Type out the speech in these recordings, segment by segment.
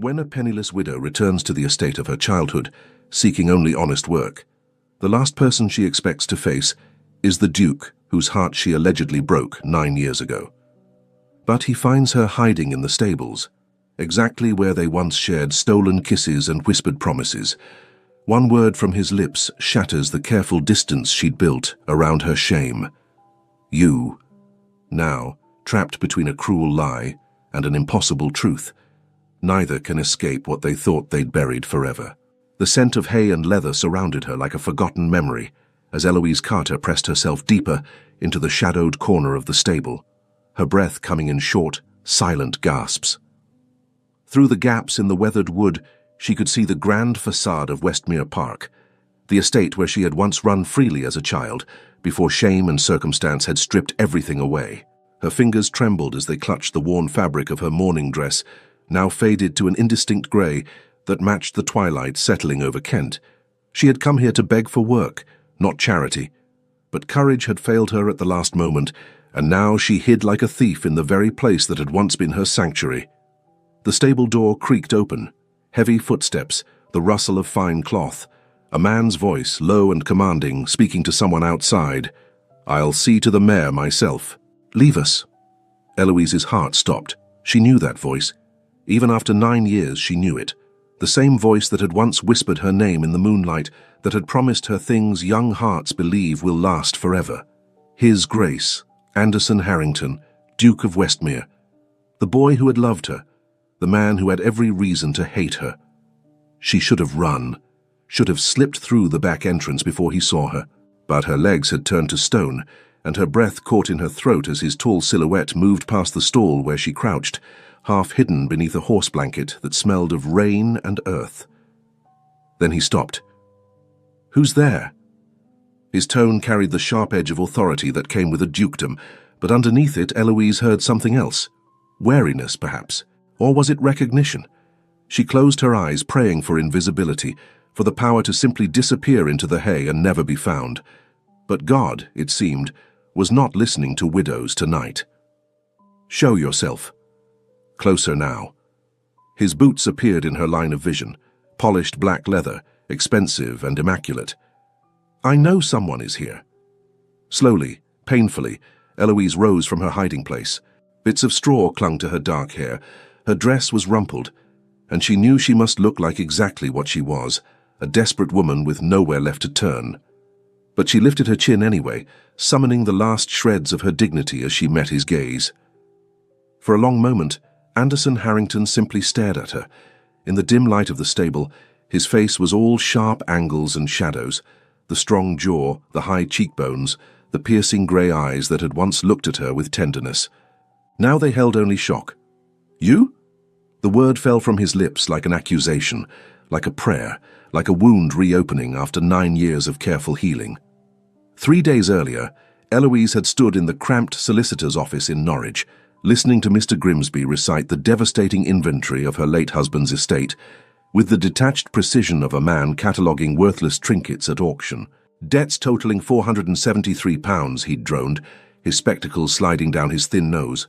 When a penniless widow returns to the estate of her childhood, seeking only honest work, the last person she expects to face is the Duke whose heart she allegedly broke 9 years ago. But he finds her hiding in the stables, exactly where they once shared stolen kisses and whispered promises. One word from his lips shatters the careful distance she'd built around her shame. You, now trapped between a cruel lie and an impossible truth, neither can escape what they thought they'd buried forever. The scent of hay and leather surrounded her like a forgotten memory as Eloise Carter pressed herself deeper into the shadowed corner of the stable, her breath coming in short, silent gasps. Through the gaps in the weathered wood, she could see the grand facade of Westmere Park, the estate where she had once run freely as a child, before shame and circumstance had stripped everything away. Her fingers trembled as they clutched the worn fabric of her mourning dress, now faded to an indistinct grey that matched the twilight settling over Kent. She had come here to beg for work, not charity, but courage had failed her at the last moment, and now she hid like a thief in the very place that had once been her sanctuary. The stable door creaked open, heavy footsteps, the rustle of fine cloth, a man's voice, low and commanding, speaking to someone outside. "I'll see to the mare myself. Leave us." Eloise's heart stopped. She knew that voice. Even after 9 years, she knew it. The same voice that had once whispered her name in the moonlight, that had promised her things young hearts believe will last forever. His Grace, Anderson Harrington, Duke of Westmere. The boy who had loved her, the man who had every reason to hate her. She should have run, should have slipped through the back entrance before he saw her. But her legs had turned to stone, and her breath caught in her throat as his tall silhouette moved past the stall where she crouched, half hidden beneath a horse blanket that smelled of rain and earth. Then he stopped. "Who's there?" His tone carried the sharp edge of authority that came with a dukedom, but underneath it Eloise heard something else. Wariness, perhaps. Or was it recognition? She closed her eyes, praying for invisibility, for the power to simply disappear into the hay and never be found. But God, it seemed, was not listening to widows tonight. "Show yourself." Closer now. His boots appeared in her line of vision, polished black leather, expensive and immaculate. "I know someone is here." Slowly, painfully, Eloise rose from her hiding place. Bits of straw clung to her dark hair. Her dress was rumpled, and she knew she must look like exactly what she was, a desperate woman with nowhere left to turn. But she lifted her chin anyway, summoning the last shreds of her dignity as she met his gaze. For a long moment, Anderson Harrington simply stared at her. In the dim light of the stable, his face was all sharp angles and shadows, the strong jaw, the high cheekbones, the piercing grey eyes that had once looked at her with tenderness. Now they held only shock. "You?" The word fell from his lips like an accusation, like a prayer, like a wound reopening after 9 years of careful healing. 3 days earlier, Eloise had stood in the cramped solicitor's office in Norwich, listening to Mr. Grimsby recite the devastating inventory of her late husband's estate, with the detached precision of a man cataloguing worthless trinkets at auction. Debts totaling £473, he'd droned, his spectacles sliding down his thin nose.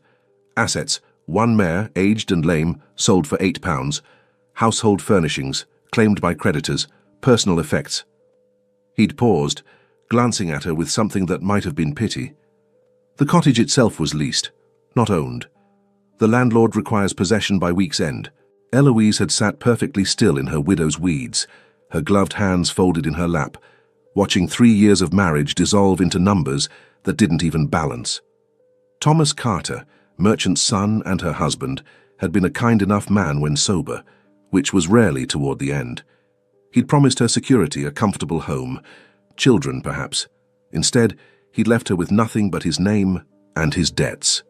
Assets: 1 mare, aged and lame, sold for £8. Household furnishings, claimed by creditors, personal effects. He'd paused, glancing at her with something that might have been pity. The cottage itself was leased, not owned. The landlord requires possession by week's end. Eloise had sat perfectly still in her widow's weeds, her gloved hands folded in her lap, watching 3 years of marriage dissolve into numbers that didn't even balance. Thomas Carter, merchant's son and her husband, had been a kind enough man when sober, which was rarely toward the end. He'd promised her security, a comfortable home, children perhaps. Instead, he'd left her with nothing but his name and his debts.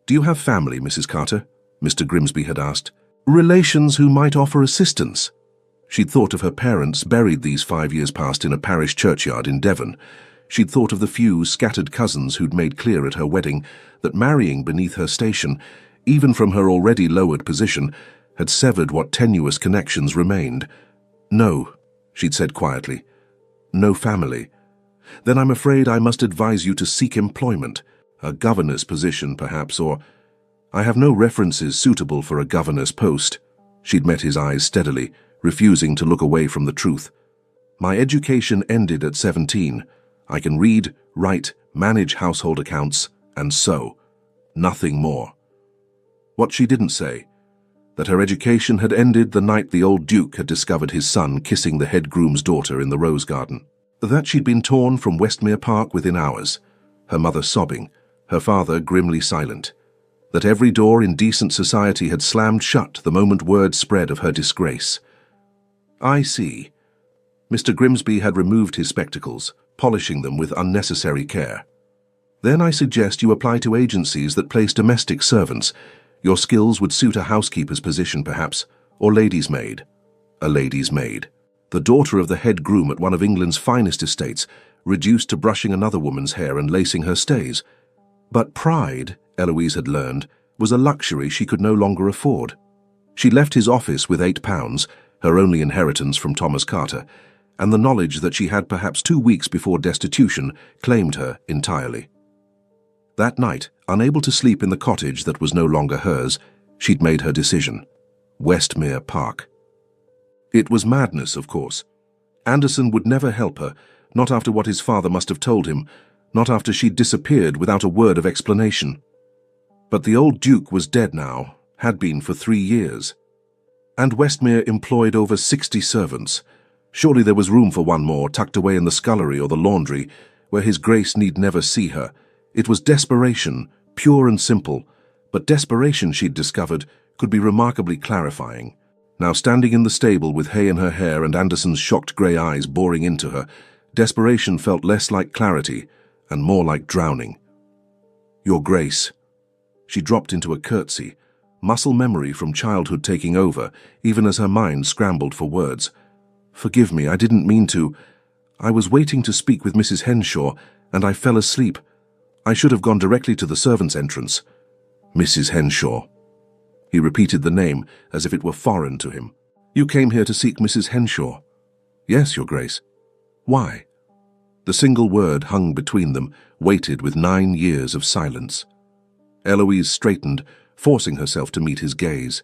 "Do you have family, Mrs. Carter?" Mr. Grimsby had asked. "Relations who might offer assistance?" She'd thought of her parents buried these 5 years past in a parish churchyard in Devon. She'd thought of the few scattered cousins who'd made clear at her wedding that marrying beneath her station, even from her already lowered position, had severed what tenuous connections remained. "No," she'd said quietly. "No family. Then I'm afraid I must advise you to seek employment, a governor's position perhaps, or I have no references suitable for a governor's post." She'd met his eyes steadily, refusing to look away from the truth. My education ended at 17. I can read, write, manage household accounts, and sew. Nothing more. What she didn't say, that her education had ended the night the old Duke had discovered his son kissing the head groom's daughter in the rose garden. That she'd been torn from Westmere Park within hours, her mother sobbing, her father grimly silent. That every door in decent society had slammed shut the moment word spread of her disgrace. I see. Mr. Grimsby had removed his spectacles, polishing them with unnecessary care. Then I suggest you apply to agencies that place domestic servants. Your skills would suit a housekeeper's position, perhaps, or lady's maid. A lady's maid. The daughter of the head groom at one of England's finest estates, reduced to brushing another woman's hair and lacing her stays. But pride, Eloise had learned, was a luxury she could no longer afford. She left his office with £8, her only inheritance from Thomas Carter, and the knowledge that she had perhaps 2 weeks before destitution claimed her entirely. That night, unable to sleep in the cottage that was no longer hers, she'd made her decision. Westmere Park. It was madness, of course. Anderson would never help her, not after what his father must have told him, not after she'd disappeared without a word of explanation. But the old Duke was dead now, had been for 3 years. And Westmere employed over 60 servants. Surely there was room for one more, tucked away in the scullery or the laundry, where his Grace need never see her. It was desperation, pure and simple, but desperation, she'd discovered, could be remarkably clarifying. Now standing in the stable with hay in her hair and Anderson's shocked grey eyes boring into her, desperation felt less like clarity and more like drowning. Your Grace. She dropped into a curtsy, muscle memory from childhood taking over, even as her mind scrambled for words. Forgive me, I didn't mean to. I was waiting to speak with Mrs. Henshaw, and I fell asleep. I should have gone directly to the servants' entrance. Mrs. Henshaw. He repeated the name as if it were foreign to him. You came here to seek Mrs. Henshaw? Yes, Your Grace. Why? The single word hung between them, weighted with 9 years of silence. Eloise straightened, forcing herself to meet his gaze.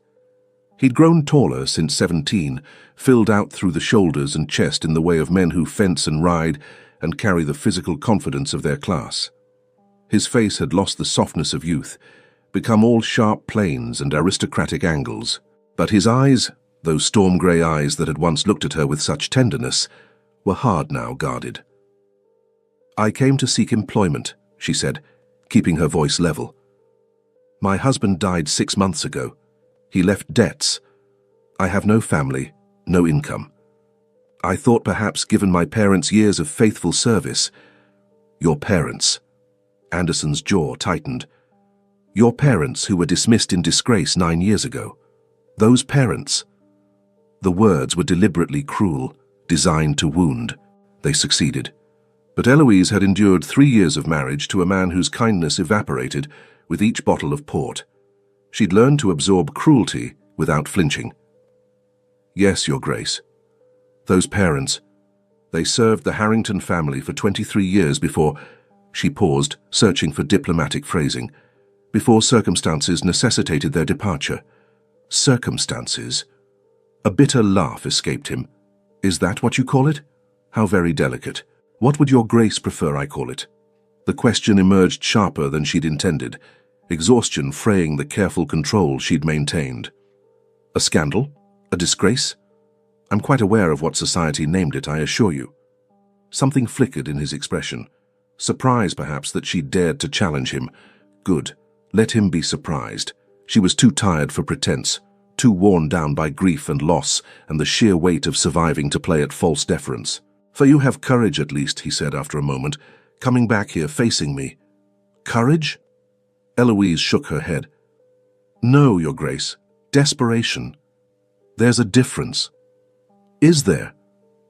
He'd grown taller since 17, filled out through the shoulders and chest in the way of men who fence and ride and carry the physical confidence of their class. His face had lost the softness of youth, become all sharp planes and aristocratic angles. But his eyes, those storm-grey eyes that had once looked at her with such tenderness, were hard now, guarded. I came to seek employment, she said, keeping her voice level. My husband died 6 months ago. He left debts. I have no family, no income. I thought perhaps, given my parents' years of faithful service— Your parents. Anderson's jaw tightened. Your parents who were dismissed in disgrace 9 years ago. Those parents. The words were deliberately cruel, designed to wound. They succeeded. But Eloise had endured 3 years of marriage to a man whose kindness evaporated with each bottle of port. She'd learned to absorb cruelty without flinching. Yes, Your Grace. Those parents. They served the Harrington family for 23 years before— She paused, searching for diplomatic phrasing. Before circumstances necessitated their departure. Circumstances. A bitter laugh escaped him. Is that what you call it? How very delicate. What would Your Grace prefer I call it? The question emerged sharper than she'd intended, exhaustion fraying the careful control she'd maintained. A scandal? A disgrace? I'm quite aware of what society named it, I assure you. Something flickered in his expression. Surprise, perhaps, that she dared to challenge him. Good. Let him be surprised. She was too tired for pretense, too worn down by grief and loss and the sheer weight of surviving to play at false deference. For you have courage, at least, he said after a moment, coming back here, facing me. Courage? Eloise shook her head. No, Your Grace. Desperation. There's a difference. Is there?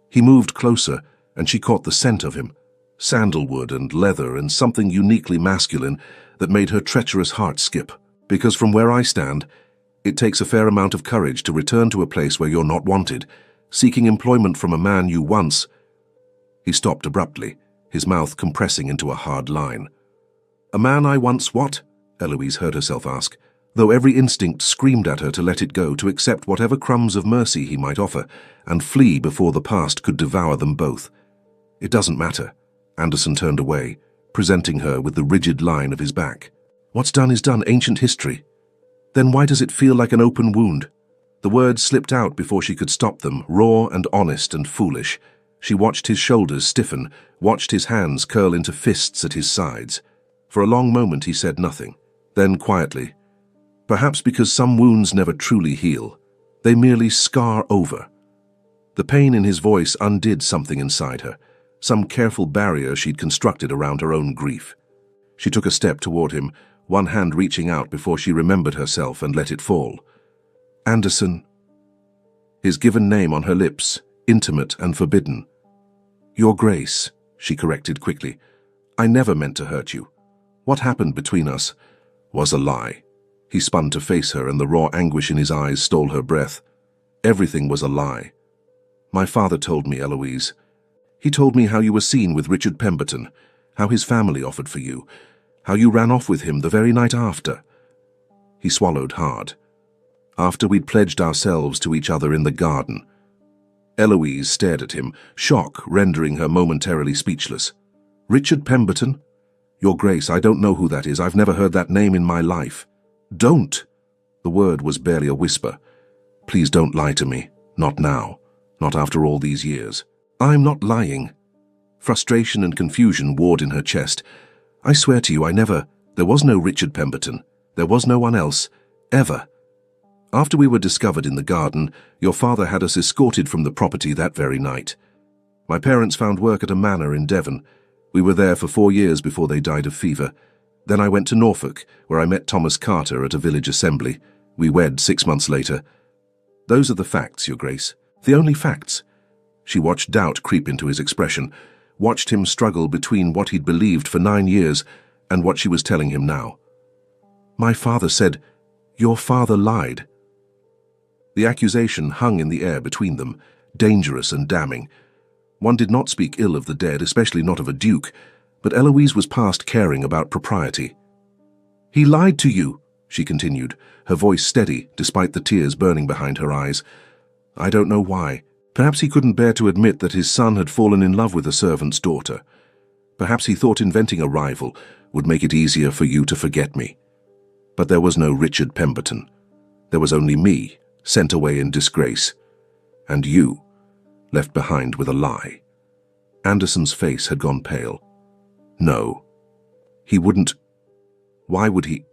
He moved closer, and she caught the scent of him. Sandalwood and leather and something uniquely masculine that made her treacherous heart skip. Because from where I stand, it takes a fair amount of courage to return to a place where you're not wanted, seeking employment from a man you once— He stopped abruptly, his mouth compressing into a hard line. A man I once what? Eloise heard herself ask. though every instinct screamed at her to let it go, to accept whatever crumbs of mercy he might offer, and flee before the past could devour them both. "It doesn't matter." Anderson turned away, presenting her with the rigid line of his back. "What's done is done, ancient history." "Then why does it feel like an open wound?" The words slipped out before she could stop them, raw and honest and foolish. She watched his shoulders stiffen, watched his hands curl into fists at his sides. For a long moment he said nothing. Then quietly, "Perhaps because some wounds never truly heal. They merely scar over." The pain in his voice undid something inside her, some careful barrier she'd constructed around her own grief. She took a step toward him, one hand reaching out before she remembered herself and let it fall. "Anderson." His given name on her lips, intimate and forbidden. "Your Grace," she corrected quickly. "I never meant to hurt you. What happened between us was a lie." He spun to face her, and the raw anguish in his eyes stole her breath. "Everything was a lie. My father told me, Eloise. He told me how you were seen with Richard Pemberton, how his family offered for you, how you ran off with him the very night after." He swallowed hard. "After we'd pledged ourselves to each other in the garden." Eloise stared at him, shock rendering her momentarily speechless. "Richard Pemberton? Your Grace, I don't know who that is. I've never heard that name in my life." "Don't!" The word was barely a whisper. "Please don't lie to me. Not now. Not after all these years." "I'm not lying." Frustration and confusion warred in her chest. "I swear to you, there was no Richard Pemberton. There was no one else. Ever. After we were discovered in the garden, your father had us escorted from the property that very night. My parents found work at a manor in Devon. We were there for 4 years before they died of fever. Then I went to Norfolk, where I met Thomas Carter at a village assembly. We wed 6 months later. Those are the facts, Your Grace. The only facts." She watched doubt creep into his expression, watched him struggle between what he'd believed for 9 years and what she was telling him now. "My father said, your father lied." The accusation hung in the air between them, dangerous and damning. One did not speak ill of the dead, especially not of a duke, but Eloise was past caring about propriety. "He lied to you," she continued, her voice steady despite the tears burning behind her eyes. "I don't know why. Perhaps he couldn't bear to admit that his son had fallen in love with a servant's daughter. Perhaps he thought inventing a rival would make it easier for you to forget me. But there was no Richard Pemberton. There was only me, sent away in disgrace. And you, left behind with a lie." Anderson's face had gone pale. "No. He wouldn't. Why would he?"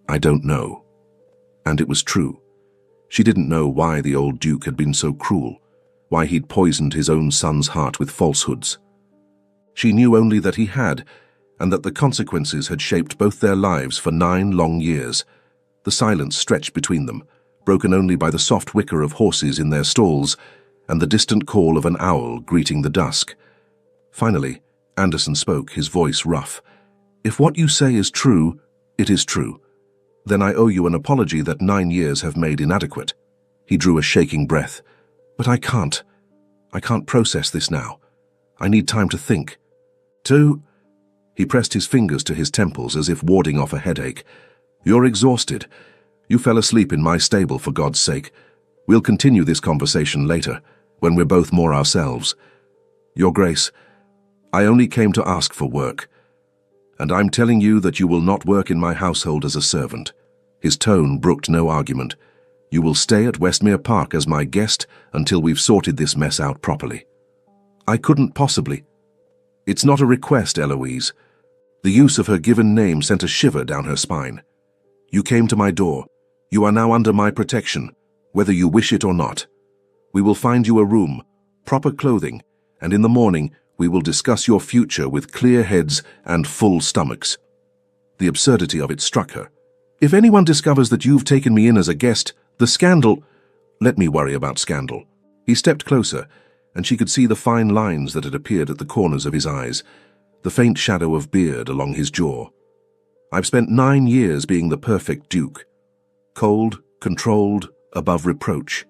"I don't know." And it was true. She didn't know why the old duke had been so cruel, why he'd poisoned his own son's heart with falsehoods. She knew only that he had, and that the consequences had shaped both their lives for 9 long years. The silence stretched between them, broken only by the soft whicker of horses in their stalls and the distant call of an owl greeting the dusk. Finally, Anderson spoke, his voice rough. "If what you say is true, it is true. Then I owe you an apology that 9 years have made inadequate." He drew a shaking breath. "But I can't. I can't process this now. I need time to think." He pressed his fingers to his temples as if warding off a headache. "You're exhausted. You fell asleep in my stable, for God's sake. We'll continue this conversation later, when we're both more ourselves. Your Grace, I only came to ask for work. And I'm telling you that you will not work in my household as a servant." His tone brooked no argument. "You will stay at Westmere Park as my guest until we've sorted this mess out properly." "I couldn't possibly." "It's not a request, Eloise." The use of her given name sent a shiver down her spine. "You came to my door. You are now under my protection, whether you wish it or not. We will find you a room, proper clothing, and in the morning we will discuss your future with clear heads and full stomachs." The absurdity of it struck her. "If anyone discovers that you've taken me in as a guest, the scandal—" "Let me worry about scandal." He stepped closer, and she could see the fine lines that had appeared at the corners of his eyes, the faint shadow of beard along his jaw. "I've spent 9 years being the perfect duke. Cold, controlled, above reproach.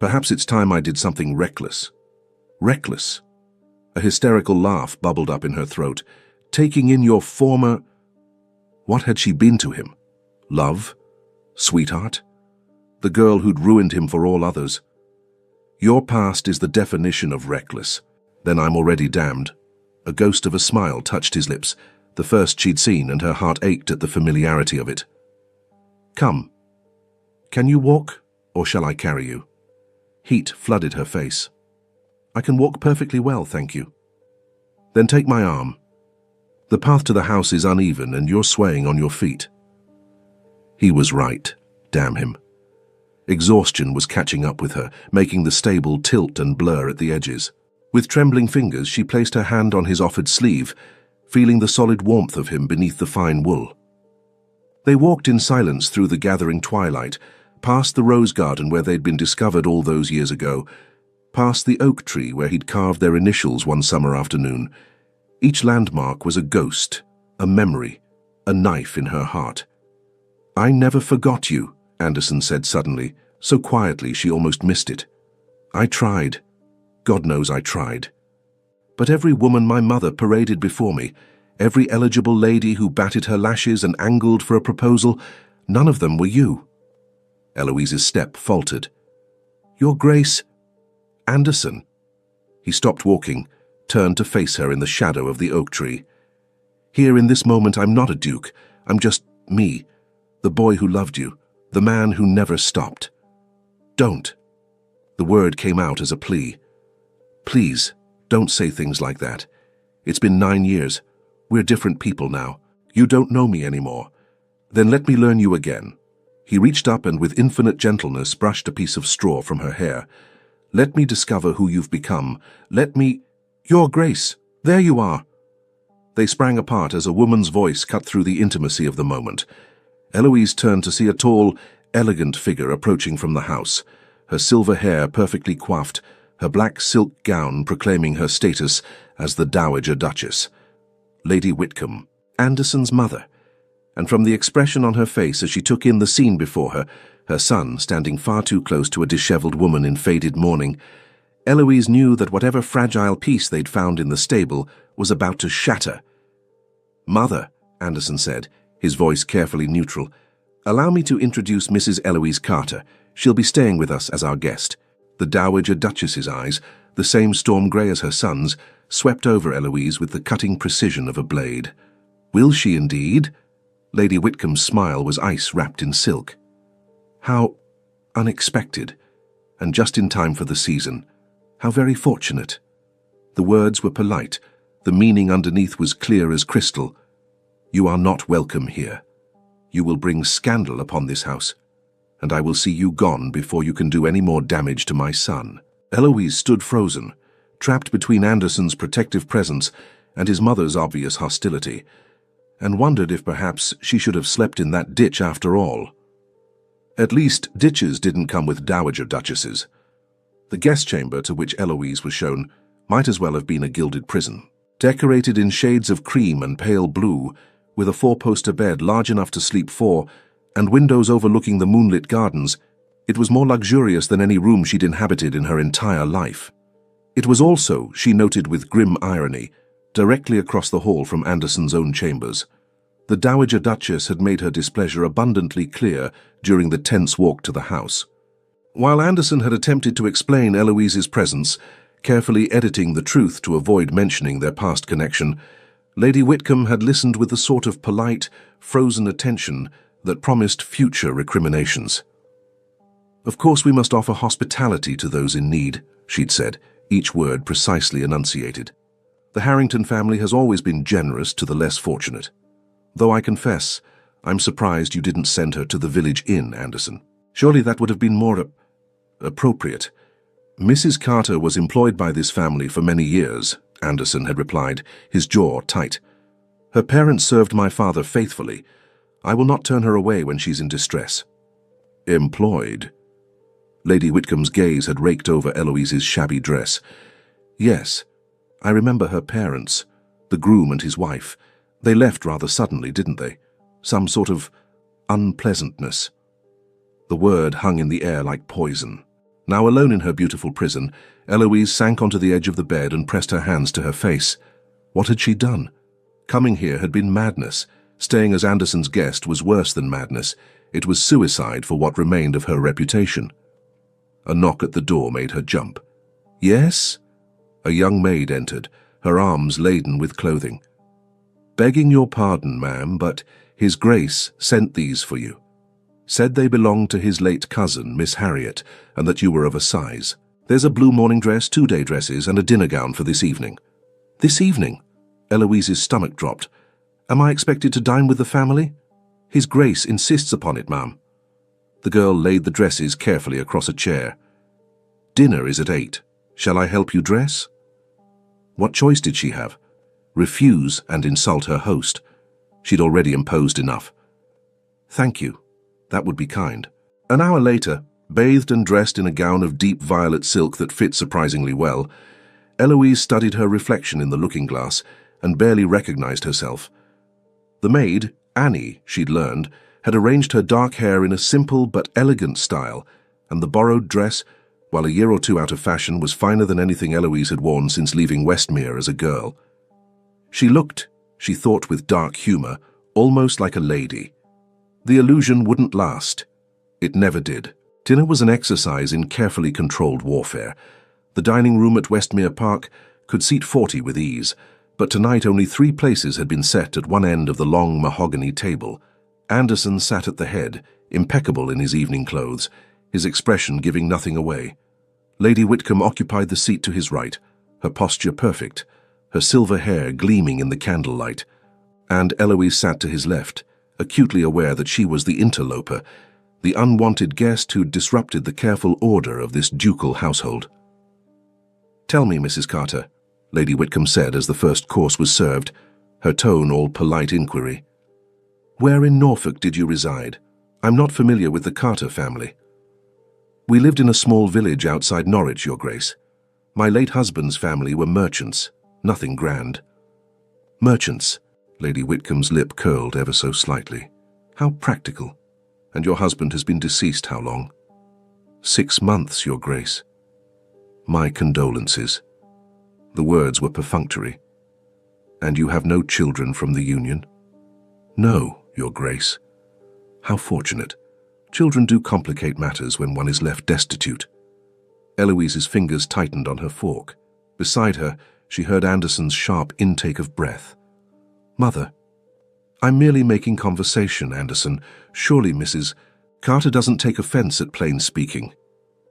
Perhaps it's time I did something reckless." Reckless? A hysterical laugh bubbled up in her throat. "Taking in your former—" What had she been to him? Love? Sweetheart? The girl who'd ruined him for all others. Your past is the definition of reckless. Then I'm already damned. A ghost of a smile touched his lips, the first she'd seen, and her heart ached at the familiarity of it. Come. Can you walk, or shall I carry you? Heat flooded her face. I can walk perfectly well, thank you. Then take my arm. The path to the house is uneven, and you're swaying on your feet. He was right, damn him. Exhaustion was catching up with her, making the stable tilt and blur at the edges. With trembling fingers, she placed her hand on his offered sleeve, feeling the solid warmth of him beneath the fine wool. They walked in silence through the gathering twilight, past the rose garden where they'd been discovered all those years ago, past the oak tree where he'd carved their initials one summer afternoon. Each landmark was a ghost, a memory, a knife in her heart. I never forgot you, Anderson said suddenly, so quietly she almost missed it. I tried. God knows I tried. But every woman my mother paraded before me, every eligible lady who batted her lashes and angled for a proposal, none of them were you. Eloise's step faltered. Your Grace, Anderson. He stopped walking, turned to face her in the shadow of the oak tree. Here in this moment I'm not a duke, I'm just me, the boy who loved you, the man who never stopped. Don't. The word came out as a plea. Please, don't say things like that. It's been 9 years. We're different people now. You don't know me anymore. Then let me learn you again. He reached up and with infinite gentleness brushed a piece of straw from her hair. Let me discover who you've become. Let me... Your Grace, there you are. They sprang apart as a woman's voice cut through the intimacy of the moment. Eloise turned to see a tall, elegant figure approaching from the house, her silver hair perfectly coiffed, her black silk gown proclaiming her status as the Dowager Duchess. Lady Whitcomb, Anderson's mother, and from the expression on her face as she took in the scene before her, her son standing far too close to a dishevelled woman in faded mourning, Eloise knew that whatever fragile peace they'd found in the stable was about to shatter. Mother, Anderson said, his voice carefully neutral, allow me to introduce Mrs. Eloise Carter. She'll be staying with us as our guest. The Dowager Duchess's eyes, the same storm grey as her son's, swept over Eloise with the cutting precision of a blade. Will she indeed? Lady Whitcomb's smile was ice wrapped in silk. How unexpected, and just in time for the season. How very fortunate. The words were polite, the meaning underneath was clear as crystal. You are not welcome here. You will bring scandal upon this house, and I will see you gone before you can do any more damage to my son. Eloise stood frozen, trapped between Anderson's protective presence and his mother's obvious hostility, and wondered if perhaps she should have slept in that ditch after all. At least ditches didn't come with Dowager Duchesses. The guest chamber to which Eloise was shown might as well have been a gilded prison. Decorated in shades of cream and pale blue, with a four-poster bed large enough to sleep four, and windows overlooking the moonlit gardens, it was more luxurious than any room she'd inhabited in her entire life. It was also, she noted with grim irony, directly across the hall from Anderson's own chambers. The Dowager Duchess had made her displeasure abundantly clear during the tense walk to the house. While Anderson had attempted to explain Eloise's presence, carefully editing the truth to avoid mentioning their past connection, Lady Whitcomb had listened with the sort of polite, frozen attention that promised future recriminations. Of course we must offer hospitality to those in need, she'd said, each word precisely enunciated. The Harrington family has always been generous to the less fortunate. Though I confess, I'm surprised you didn't send her to the village inn, Anderson. Surely that would have been more appropriate. Mrs. Carter was employed by this family for many years, Anderson had replied, his jaw tight. Her parents served my father faithfully. I will not turn her away when she's in distress. Employed? Lady Whitcomb's gaze had raked over Eloise's shabby dress. Yes, I remember her parents, the groom and his wife. They left rather suddenly, didn't they? Some sort of unpleasantness. The word hung in the air like poison. Now alone in her beautiful prison, Eloise sank onto the edge of the bed and pressed her hands to her face. What had she done? Coming here had been madness. Staying as Anderson's guest was worse than madness. It was suicide for what remained of her reputation. A knock at the door made her jump. "Yes?" A young maid entered, her arms laden with clothing. "Begging your pardon, ma'am, but His Grace sent these for you. Said they belonged to his late cousin, Miss Harriet, and that you were of a size. There's a blue morning dress, 2 day dresses, and a dinner gown for this evening." "This evening?" Eloise's stomach dropped. "Am I expected to dine with the family?" "His Grace insists upon it, ma'am." The girl laid the dresses carefully across a chair. "Dinner is at 8. Shall I help you dress?" What choice did she have? Refuse and insult her host. She'd already imposed enough. "Thank you. That would be kind." An hour later, bathed and dressed in a gown of deep violet silk that fit surprisingly well, Eloise studied her reflection in the looking-glass and barely recognized herself. The maid, Annie, she'd learned, had arranged her dark hair in a simple but elegant style, and the borrowed dress, while a year or 2 out of fashion, was finer than anything Eloise had worn since leaving Westmere as a girl. She looked, she thought with dark humor, almost like a lady. The illusion wouldn't last. It never did. Dinner was an exercise in carefully controlled warfare. The dining room at Westmere Park could seat 40 with ease, but tonight only 3 places had been set at one end of the long mahogany table. Anderson sat at the head, impeccable in his evening clothes, his expression giving nothing away. Lady Whitcomb occupied the seat to his right, her posture perfect, her silver hair gleaming in the candlelight, and Eloise sat to his left, acutely aware that she was the interloper, the unwanted guest who'd disrupted the careful order of this ducal household. "Tell me, Mrs. Carter," Lady Whitcomb said as the first course was served, her tone all polite inquiry. "Where in Norfolk did you reside? I'm not familiar with the Carter family." "We lived in a small village outside Norwich, Your Grace. My late husband's family were merchants, nothing grand." "Merchants?" Lady Whitcomb's lip curled ever so slightly. "How practical. And your husband has been deceased how long?" 6 months, Your Grace." "My condolences." The words were perfunctory. "And you have no children from the union?" "No, Your Grace." "How fortunate. Children do complicate matters when one is left destitute." Eloise's fingers tightened on her fork. Beside her, she heard Anderson's sharp intake of breath. "Mother." "I'm merely making conversation, Anderson. Surely, Mrs. Carter doesn't take offense at plain speaking."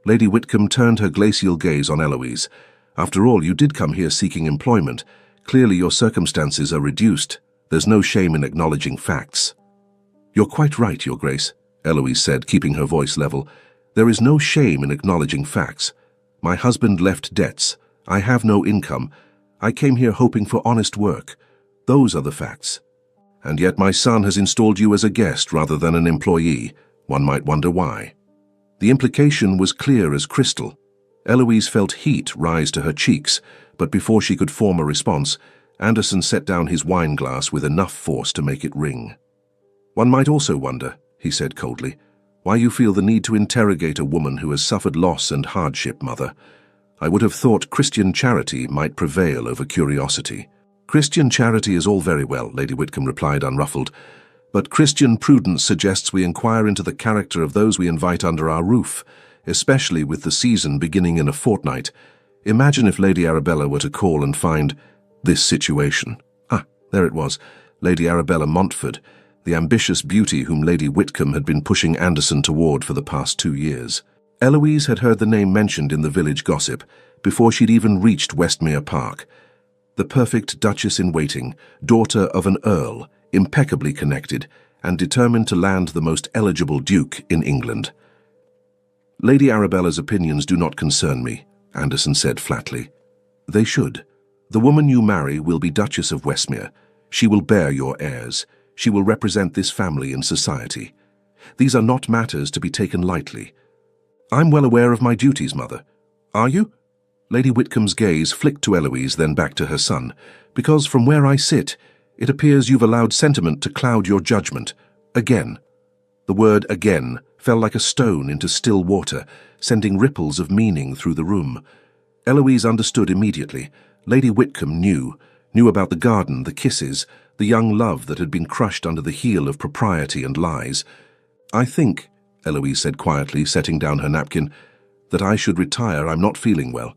Lady Whitcomb turned her glacial gaze on Eloise. "After all, you did come here seeking employment. Clearly your circumstances are reduced. There's no shame in acknowledging facts." "You're quite right, Your Grace," Eloise said, keeping her voice level. "There is no shame in acknowledging facts. My husband left debts. I have no income. I came here hoping for honest work. Those are the facts. And yet my son has installed you as a guest rather than an employee. One might wonder why." The implication was clear as crystal. Eloise felt heat rise to her cheeks, but before she could form a response, Anderson set down his wine glass with enough force to make it ring. "One might also wonder," he said coldly, "why you feel the need to interrogate a woman who has suffered loss and hardship, Mother. I would have thought Christian charity might prevail over curiosity." "Christian charity is all very well," Lady Whitcomb replied unruffled, "but Christian prudence suggests we inquire into the character of those we invite under our roof, especially with the season beginning in a fortnight. Imagine if Lady Arabella were to call and find this situation." There it was, Lady Arabella Montford, the ambitious beauty whom Lady Whitcomb had been pushing Anderson toward for the past 2 years. Eloise had heard the name mentioned in the village gossip before she'd even reached Westmere Park. The perfect Duchess-in-waiting, daughter of an earl, impeccably connected, and determined to land the most eligible duke in England. "Lady Arabella's opinions do not concern me," Anderson said flatly. "They should. The woman you marry will be Duchess of Westmere. She will bear your heirs. She will represent this family in society. These are not matters to be taken lightly." "I'm well aware of my duties, Mother." "Are you?" Lady Whitcomb's gaze flicked to Eloise, then back to her son. "Because from where I sit, it appears you've allowed sentiment to cloud your judgment. Again." The word "again" fell like a stone into still water, sending ripples of meaning through the room. Eloise understood immediately. Lady Whitcomb knew about the garden, the kisses, the young love that had been crushed under the heel of propriety and lies. "I think," Eloise said quietly, setting down her napkin, "that I should retire. I'm not feeling well."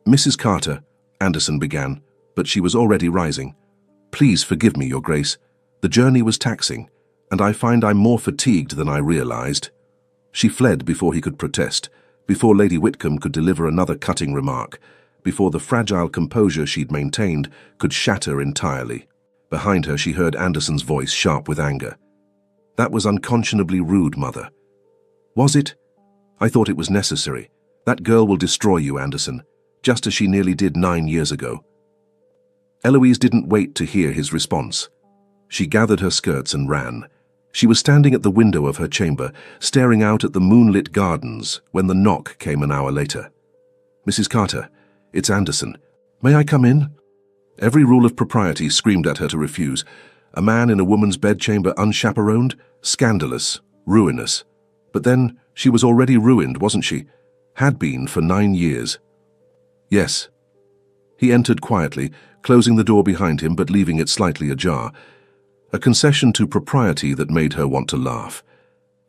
"Mrs. Carter," Anderson began, but she was already rising. "Please forgive me, Your Grace. The journey was taxing, and I find I'm more fatigued than I realized." She fled before he could protest, before Lady Whitcomb could deliver another cutting remark, before the fragile composure she'd maintained could shatter entirely. Behind her she heard Anderson's voice, sharp with anger. "That was unconscionably rude, Mother." "Was it? I thought it was necessary. That girl will destroy you, Anderson, just as she nearly did 9 years ago." Eloise didn't wait to hear his response. She gathered her skirts and ran. She was standing at the window of her chamber, staring out at the moonlit gardens, when the knock came an hour later. "Mrs. Carter, it's Anderson. May I come in?" Every rule of propriety screamed at her to refuse. A man in a woman's bedchamber unchaperoned? Scandalous, ruinous. But then, she was already ruined, wasn't she? Had been for 9 years. "Yes." He entered quietly, closing the door behind him but leaving it slightly ajar. A concession to propriety that made her want to laugh,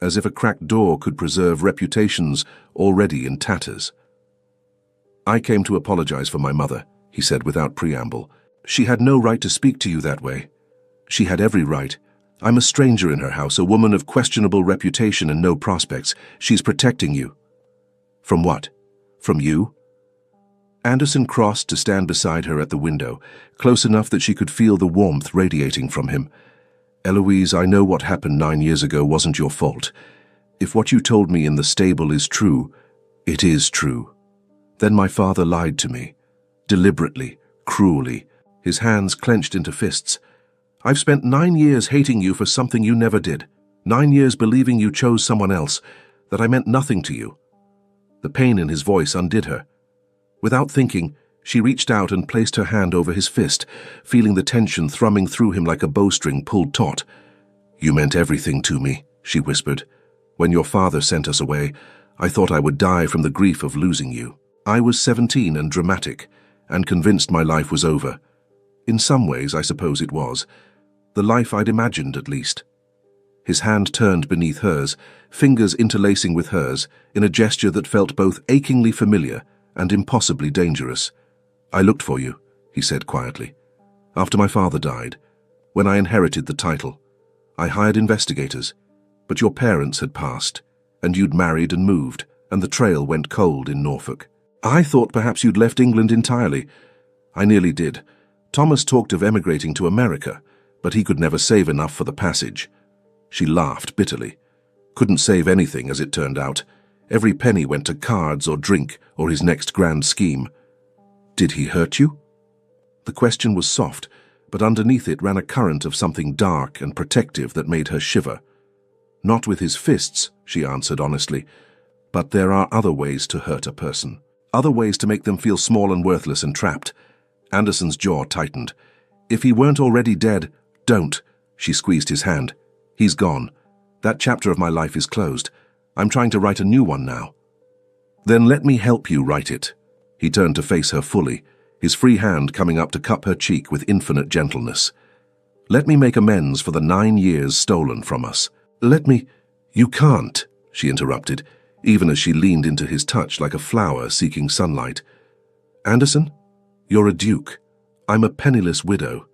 as if a cracked door could preserve reputations already in tatters. "I came to apologize for my mother," he said without preamble. "She had no right to speak to you that way." "She had every right. I'm a stranger in her house, a woman of questionable reputation and no prospects. She's protecting you." "From what? From you?" Anderson crossed to stand beside her at the window, close enough that she could feel the warmth radiating from him. "Eloise, I know what happened 9 years ago wasn't your fault. If what you told me in the stable is true, it is true. Then my father lied to me. Deliberately, cruelly, his hands clenched into fists. I've spent 9 years hating you for something you never did. 9 years believing you chose someone else, that I meant nothing to you." The pain in his voice undid her. Without thinking, she reached out and placed her hand over his fist, feeling the tension thrumming through him like a bowstring pulled taut. "You meant everything to me," she whispered. "When your father sent us away, I thought I would die from the grief of losing you. I was 17 and dramatic, and convinced my life was over. In some ways, I suppose it was. The life I'd imagined, at least." His hand turned beneath hers, fingers interlacing with hers, in a gesture that felt both achingly familiar and impossibly dangerous. "I looked for you," he said quietly. "After my father died, when I inherited the title, I hired investigators, but your parents had passed, and you'd married and moved, and the trail went cold in Norfolk. I thought perhaps you'd left England entirely. I nearly did. Thomas talked of emigrating to America, but he could never save enough for the passage." She laughed bitterly. "Couldn't save anything, as it turned out. Every penny went to cards or drink or his next grand scheme." "Did he hurt you?" The question was soft, but underneath it ran a current of something dark and protective that made her shiver. "Not with his fists," she answered honestly. "But there are other ways to hurt a person. Other ways to make them feel small and worthless and trapped." Anderson's jaw tightened. "If he weren't already dead, don't." She squeezed his hand. "He's gone. That chapter of my life is closed. I'm trying to write a new one now." "Then let me help you write it." He turned to face her fully, his free hand coming up to cup her cheek with infinite gentleness. "Let me make amends for the 9 years stolen from us. Let me—" "You can't," she interrupted, even as she leaned into his touch like a flower seeking sunlight. "Anderson, you're a duke. I'm a penniless widow.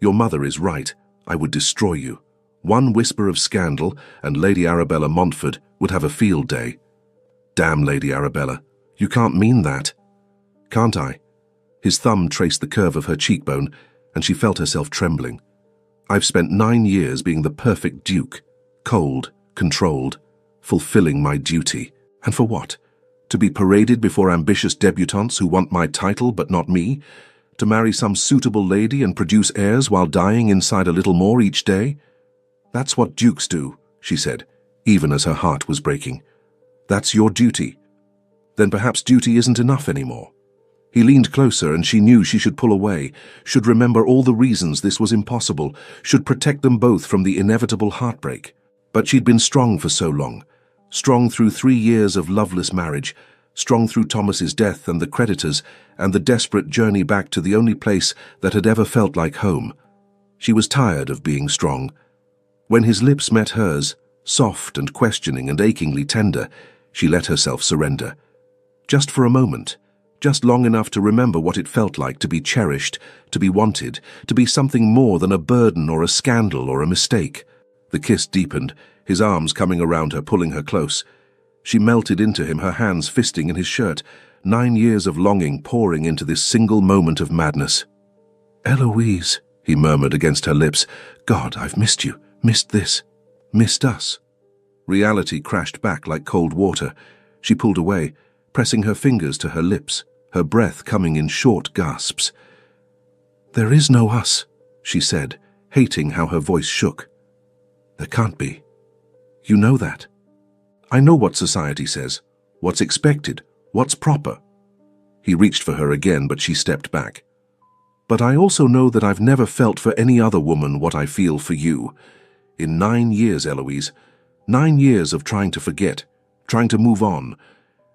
Your mother is right. I would destroy you. One whisper of scandal, and Lady Arabella Montfort would have a field day." "Damn Lady Arabella. You can't mean that." "Can't I?" His thumb traced the curve of her cheekbone, and she felt herself trembling. "I've spent 9 years being the perfect duke, cold, controlled, fulfilling my duty. And for what? To be paraded before ambitious debutantes who want my title but not me? To marry some suitable lady and produce heirs while dying inside a little more each day? That's what dukes do," she said, even as her heart was breaking. "That's your duty. Then perhaps duty isn't enough anymore." He leaned closer, and she knew she should pull away, should remember all the reasons this was impossible, should protect them both from the inevitable heartbreak. But she'd been strong for so long, strong through 3 years of loveless marriage, strong through Thomas's death and the creditors, and the desperate journey back to the only place that had ever felt like home. She was tired of being strong. When his lips met hers, soft and questioning and achingly tender, she let herself surrender. Just for a moment, just long enough to remember what it felt like to be cherished, to be wanted, to be something more than a burden or a scandal or a mistake. The kiss deepened, his arms coming around her, pulling her close. She melted into him, her hands fisting in his shirt, 9 years of longing pouring into this single moment of madness. "Eloise," he murmured against her lips. "God, I've missed you, missed this, missed us." Reality crashed back like cold water. She pulled away, pressing her fingers to her lips, her breath coming in short gasps. "There is no us," she said, hating how her voice shook. "There can't be. You know that. I know what society says, what's expected, what's proper." He reached for her again, but she stepped back. "But I also know that I've never felt for any other woman what I feel for you. In 9 years, Eloise, 9 years of trying to forget, trying to move on.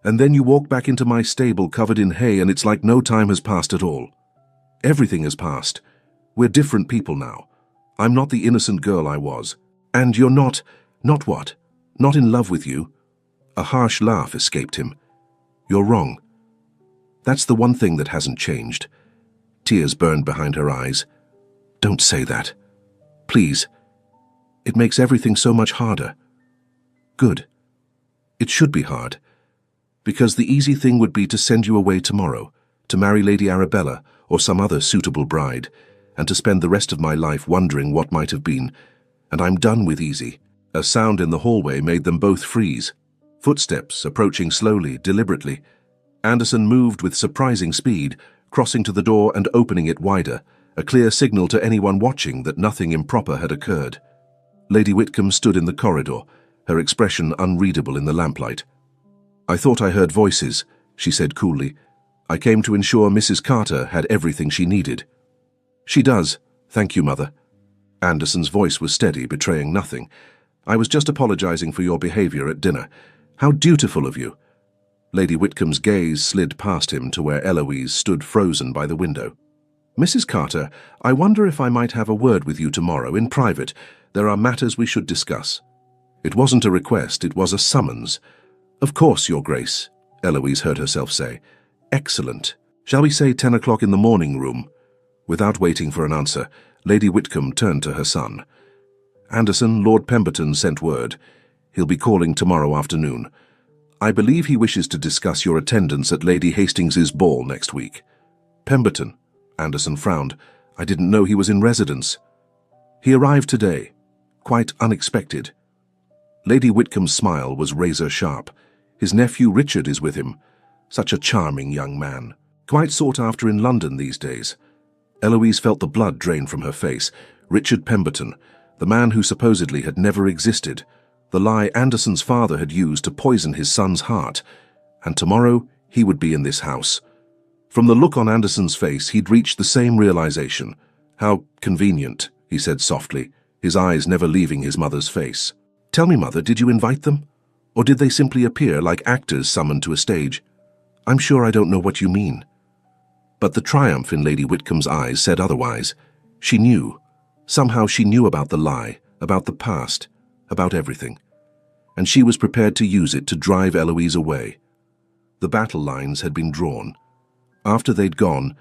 And then you walk back into my stable covered in hay and it's like no time has passed at all. Everything has passed. We're different people now. I'm not the innocent girl I was. And you're not what? Not in love with you?" A harsh laugh escaped him. "You're wrong. That's the one thing that hasn't changed." Tears burned behind her eyes. "Don't say that. Please. It makes everything so much harder." "Good. It should be hard. Because the easy thing would be to send you away tomorrow, to marry Lady Arabella or some other suitable bride, and to spend the rest of my life wondering what might have been. And I'm done with easy." A sound in the hallway made them both freeze. Footsteps approaching slowly, deliberately. Anderson moved with surprising speed, crossing to the door and opening it wider, a clear signal to anyone watching that nothing improper had occurred. Lady Whitcomb stood in the corridor, her expression unreadable in the lamplight. "I thought I heard voices," she said coolly. "I came to ensure Mrs. Carter had everything she needed." "She does, thank you, Mother." Anderson's voice was steady, betraying nothing. "I was just apologizing for your behavior at dinner. How dutiful of you." Lady Whitcomb's gaze slid past him to where Eloise stood frozen by the window. "Mrs. Carter, I wonder if I might have a word with you tomorrow in private. There are matters we should discuss." It wasn't a request, it was a summons. "Of course, Your Grace," Eloise heard herself say. "Excellent. Shall we say 10 o'clock in the morning room?" Without waiting for an answer, Lady Whitcomb turned to her son. "Anderson, Lord Pemberton sent word. He'll be calling tomorrow afternoon. I believe he wishes to discuss your attendance at Lady Hastings's ball next week." "Pemberton?" Anderson frowned. "I didn't know he was in residence." "He arrived today. Quite unexpected." Lady Whitcomb's smile was razor-sharp. "His nephew Richard is with him. Such a charming young man. Quite sought after in London these days." Eloise felt the blood drain from her face. Richard Pemberton, the man who supposedly had never existed, the lie Anderson's father had used to poison his son's heart. And tomorrow he would be in this house. From the look on Anderson's face, he'd reached the same realization. "How convenient," he said softly, his eyes never leaving his mother's face. "Tell me, Mother, did you invite them? Or did they simply appear like actors summoned to a stage? I'm sure I don't know what you mean." But the triumph in Lady Whitcomb's eyes said otherwise. She knew. Somehow she knew about the lie, about the past, about everything. And she was prepared to use it to drive Eloise away. The battle lines had been drawn. After they'd gone,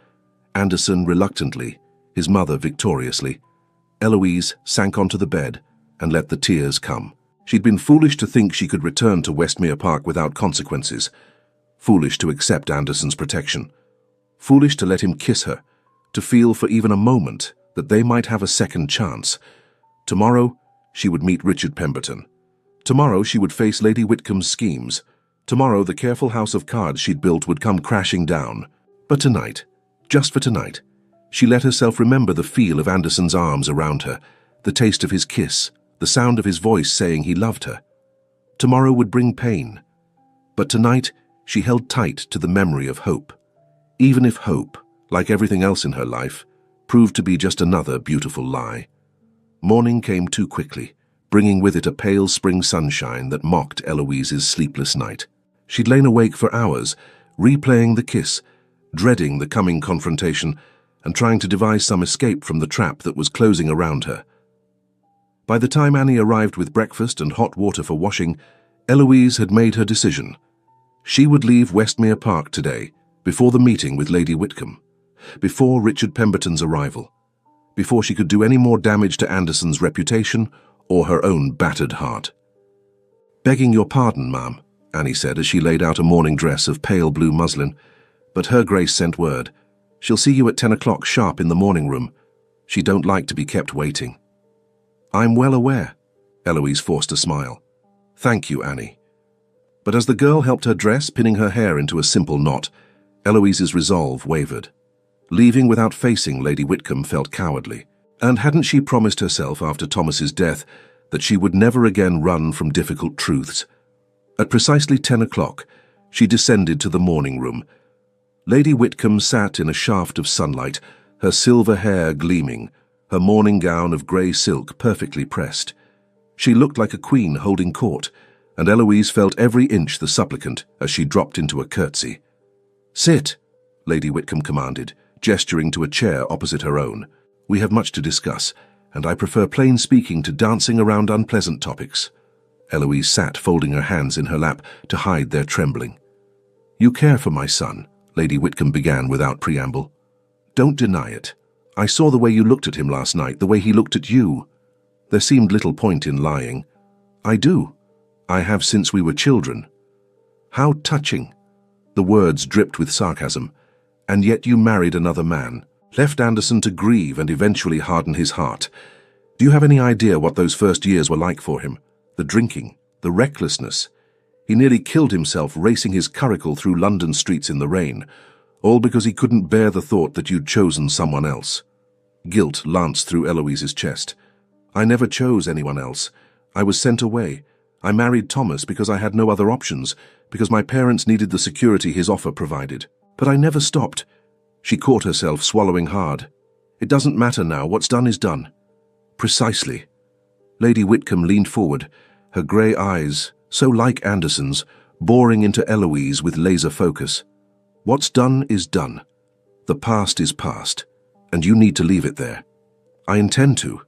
Anderson reluctantly, his mother victoriously, Eloise sank onto the bed and let the tears come. She'd been foolish to think she could return to Westmere Park without consequences. Foolish to accept Anderson's protection. Foolish to let him kiss her, to feel for even a moment that they might have a second chance. Tomorrow, she would meet Richard Pemberton. Tomorrow, she would face Lady Whitcomb's schemes. Tomorrow, the careful house of cards she'd built would come crashing down. But tonight, just for tonight, she let herself remember the feel of Anderson's arms around her, the taste of his kiss, the sound of his voice saying he loved her. Tomorrow would bring pain. But tonight, she held tight to the memory of hope. Even if hope, like everything else in her life, proved to be just another beautiful lie. Morning came too quickly, bringing with it a pale spring sunshine that mocked Eloise's sleepless night. She'd lain awake for hours, replaying the kiss, dreading the coming confrontation, and trying to devise some escape from the trap that was closing around her. By the time Annie arrived with breakfast and hot water for washing, Eloise had made her decision. She would leave Westmere Park today, before the meeting with Lady Whitcomb, before Richard Pemberton's arrival, before she could do any more damage to Anderson's reputation or her own battered heart. "Begging your pardon, ma'am," Annie said as she laid out a morning dress of pale blue muslin, "but Her Grace sent word. She'll see you at 10 o'clock sharp in the morning room. She don't like to be kept waiting." "I'm well aware," Eloise forced a smile. "Thank you, Annie." But as the girl helped her dress, pinning her hair into a simple knot, Eloise's resolve wavered. Leaving without facing Lady Whitcomb felt cowardly. And hadn't she promised herself after Thomas's death that she would never again run from difficult truths? At precisely 10 o'clock, she descended to the morning room. Lady Whitcomb sat in a shaft of sunlight, her silver hair gleaming, her morning gown of grey silk perfectly pressed. She looked like a queen holding court, and Eloise felt every inch the supplicant as she dropped into a curtsy. "Sit," Lady Whitcomb commanded, gesturing to a chair opposite her own. "We have much to discuss, and I prefer plain speaking to dancing around unpleasant topics." Eloise sat folding her hands in her lap to hide their trembling. "You care for my son," Lady Whitcomb began without preamble. "Don't deny it. I saw the way you looked at him last night, the way he looked at you. There seemed little point in lying. I do. I have since we were children." "How touching." The words dripped with sarcasm. "And yet you married another man, left Anderson to grieve and eventually harden his heart. Do you have any idea what those first years were like for him? The drinking, the recklessness. He nearly killed himself racing his curricle through London streets in the rain, all because he couldn't bear the thought that you'd chosen someone else." Guilt lanced through Eloise's chest. "I never chose anyone else. I was sent away. I married Thomas because I had no other options, because my parents needed the security his offer provided. But I never stopped." She caught herself swallowing hard. "It doesn't matter now. What's done is done." "Precisely." Lady Whitcomb leaned forward, her grey eyes, so like Anderson's, boring into Eloise with laser focus. "What's done is done. The past is past, and you need to leave it there." "I intend to.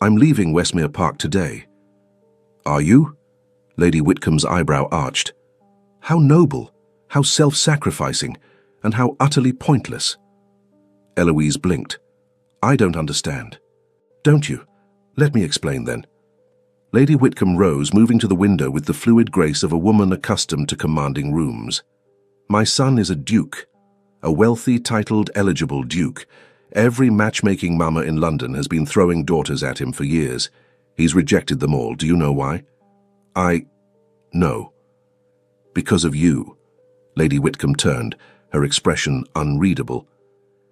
I'm leaving Westmere Park today." "Are you?" Lady Whitcomb's eyebrow arched. "How noble, how self-sacrificing, and how utterly pointless." Eloise blinked. "I don't understand." "Don't you? Let me explain then." Lady Whitcomb rose, moving to the window with the fluid grace of a woman accustomed to commanding rooms. "My son is a duke, a wealthy, titled, eligible duke. Every matchmaking mama in London has been throwing daughters at him for years. He's rejected them all. Do you know why?" No. "Because of you." Lady Whitcomb turned, her expression unreadable.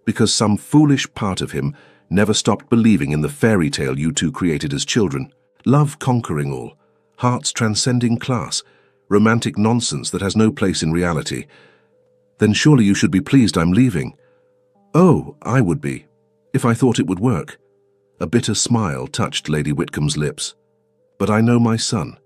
"Because some foolish part of him never stopped believing in the fairy tale you two created as children. Love conquering all, hearts transcending class, romantic nonsense that has no place in reality. Then surely you should be pleased I'm leaving." "Oh, I would be, if I thought it would work." A bitter smile touched Lady Whitcomb's lips. "But I know my son.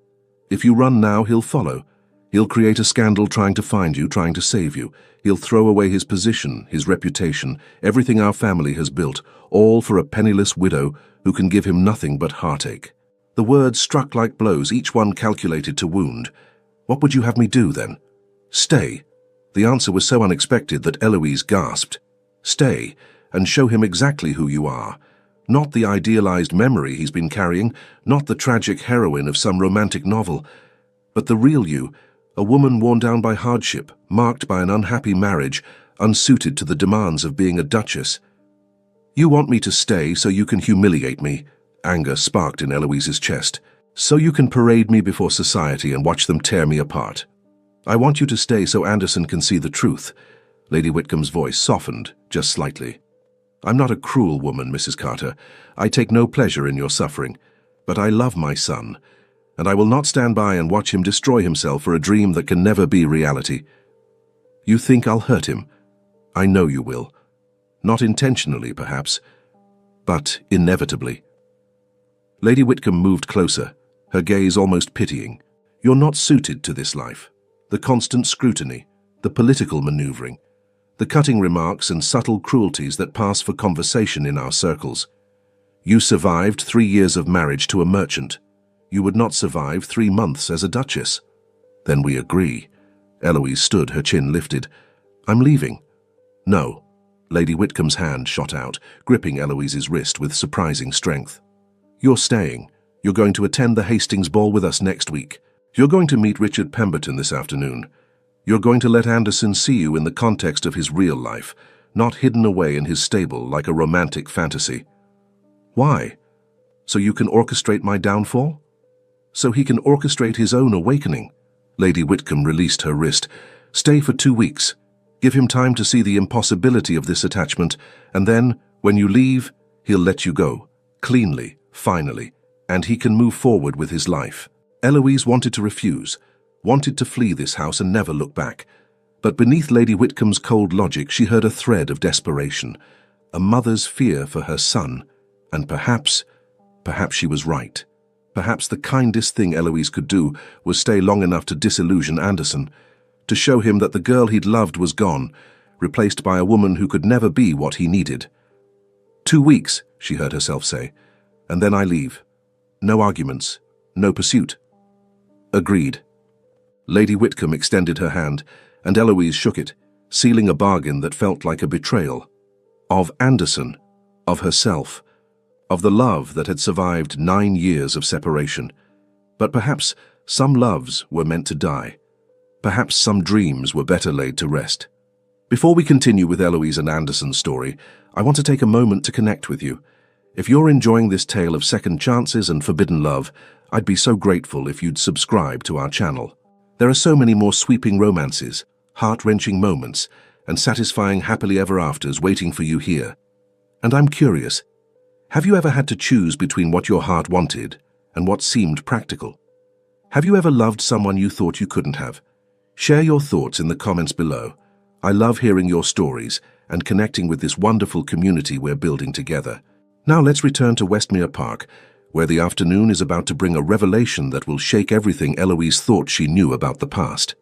If you run now, he'll follow. He'll create a scandal trying to find you, trying to save you. He'll throw away his position, his reputation, everything our family has built, all for a penniless widow who can give him nothing but heartache." The words struck like blows, each one calculated to wound. "What would you have me do, then?" "Stay." The answer was so unexpected that Eloise gasped. "Stay, and show him exactly who you are. Not the idealized memory he's been carrying, not the tragic heroine of some romantic novel, but the real you, a woman worn down by hardship, marked by an unhappy marriage, unsuited to the demands of being a duchess." "You want me to stay so you can humiliate me?" Anger sparked in Eloise's chest. "So you can parade me before society and watch them tear me apart?" "I want you to stay so Anderson can see the truth." Lady Whitcomb's voice softened, just slightly. "I'm not a cruel woman, Mrs. Carter. I take no pleasure in your suffering. But I love my son, and I will not stand by and watch him destroy himself for a dream that can never be reality." "You think I'll hurt him?" "I know you will. Not intentionally, perhaps, but inevitably." Lady Whitcomb moved closer, her gaze almost pitying. "You're not suited to this life. The constant scrutiny, the political maneuvering. The cutting remarks and subtle cruelties that pass for conversation in our circles. You survived 3 years of marriage to a merchant. You would not survive 3 months as a duchess. Then we agree. Eloise stood, her chin lifted. I'm leaving. No. Lady Whitcomb's hand shot out, gripping Eloise's wrist with surprising strength. You're staying. You're going to attend the Hastings ball with us next week. You're going to meet Richard Pemberton this afternoon. You're going to let Anderson see you in the context of his real life, not hidden away in his stable like a romantic fantasy. Why? So you can orchestrate my downfall? So he can orchestrate his own awakening? Lady Whitcomb released her wrist. Stay for 2 weeks. Give him time to see the impossibility of this attachment, and then, when you leave, he'll let you go. Cleanly, finally, and he can move forward with his life. Eloise wanted to refuse, wanted to flee this house and never look back. But beneath Lady Whitcomb's cold logic, she heard a thread of desperation, a mother's fear for her son, and perhaps she was right. Perhaps the kindest thing Eloise could do was stay long enough to disillusion Anderson, to show him that the girl he'd loved was gone, replaced by a woman who could never be what he needed. 2 weeks, she heard herself say, and then I leave. No arguments, no pursuit. Agreed. Lady Whitcomb extended her hand, and Eloise shook it, sealing a bargain that felt like a betrayal. Of Anderson, of herself, of the love that had survived 9 years of separation. But perhaps some loves were meant to die. Perhaps some dreams were better laid to rest. Before we continue with Eloise and Anderson's story, I want to take a moment to connect with you. If you're enjoying this tale of second chances and forbidden love, I'd be so grateful if you'd subscribe to our channel. There are so many more sweeping romances, heart-wrenching moments, and satisfying happily ever afters waiting for you here. And I'm curious, have you ever had to choose between what your heart wanted and what seemed practical? Have you ever loved someone you thought you couldn't have? Share your thoughts in the comments below. I love hearing your stories and connecting with this wonderful community we're building together. Now let's return to Westmere Park, where the afternoon is about to bring a revelation that will shake everything Eloise thought she knew about the past.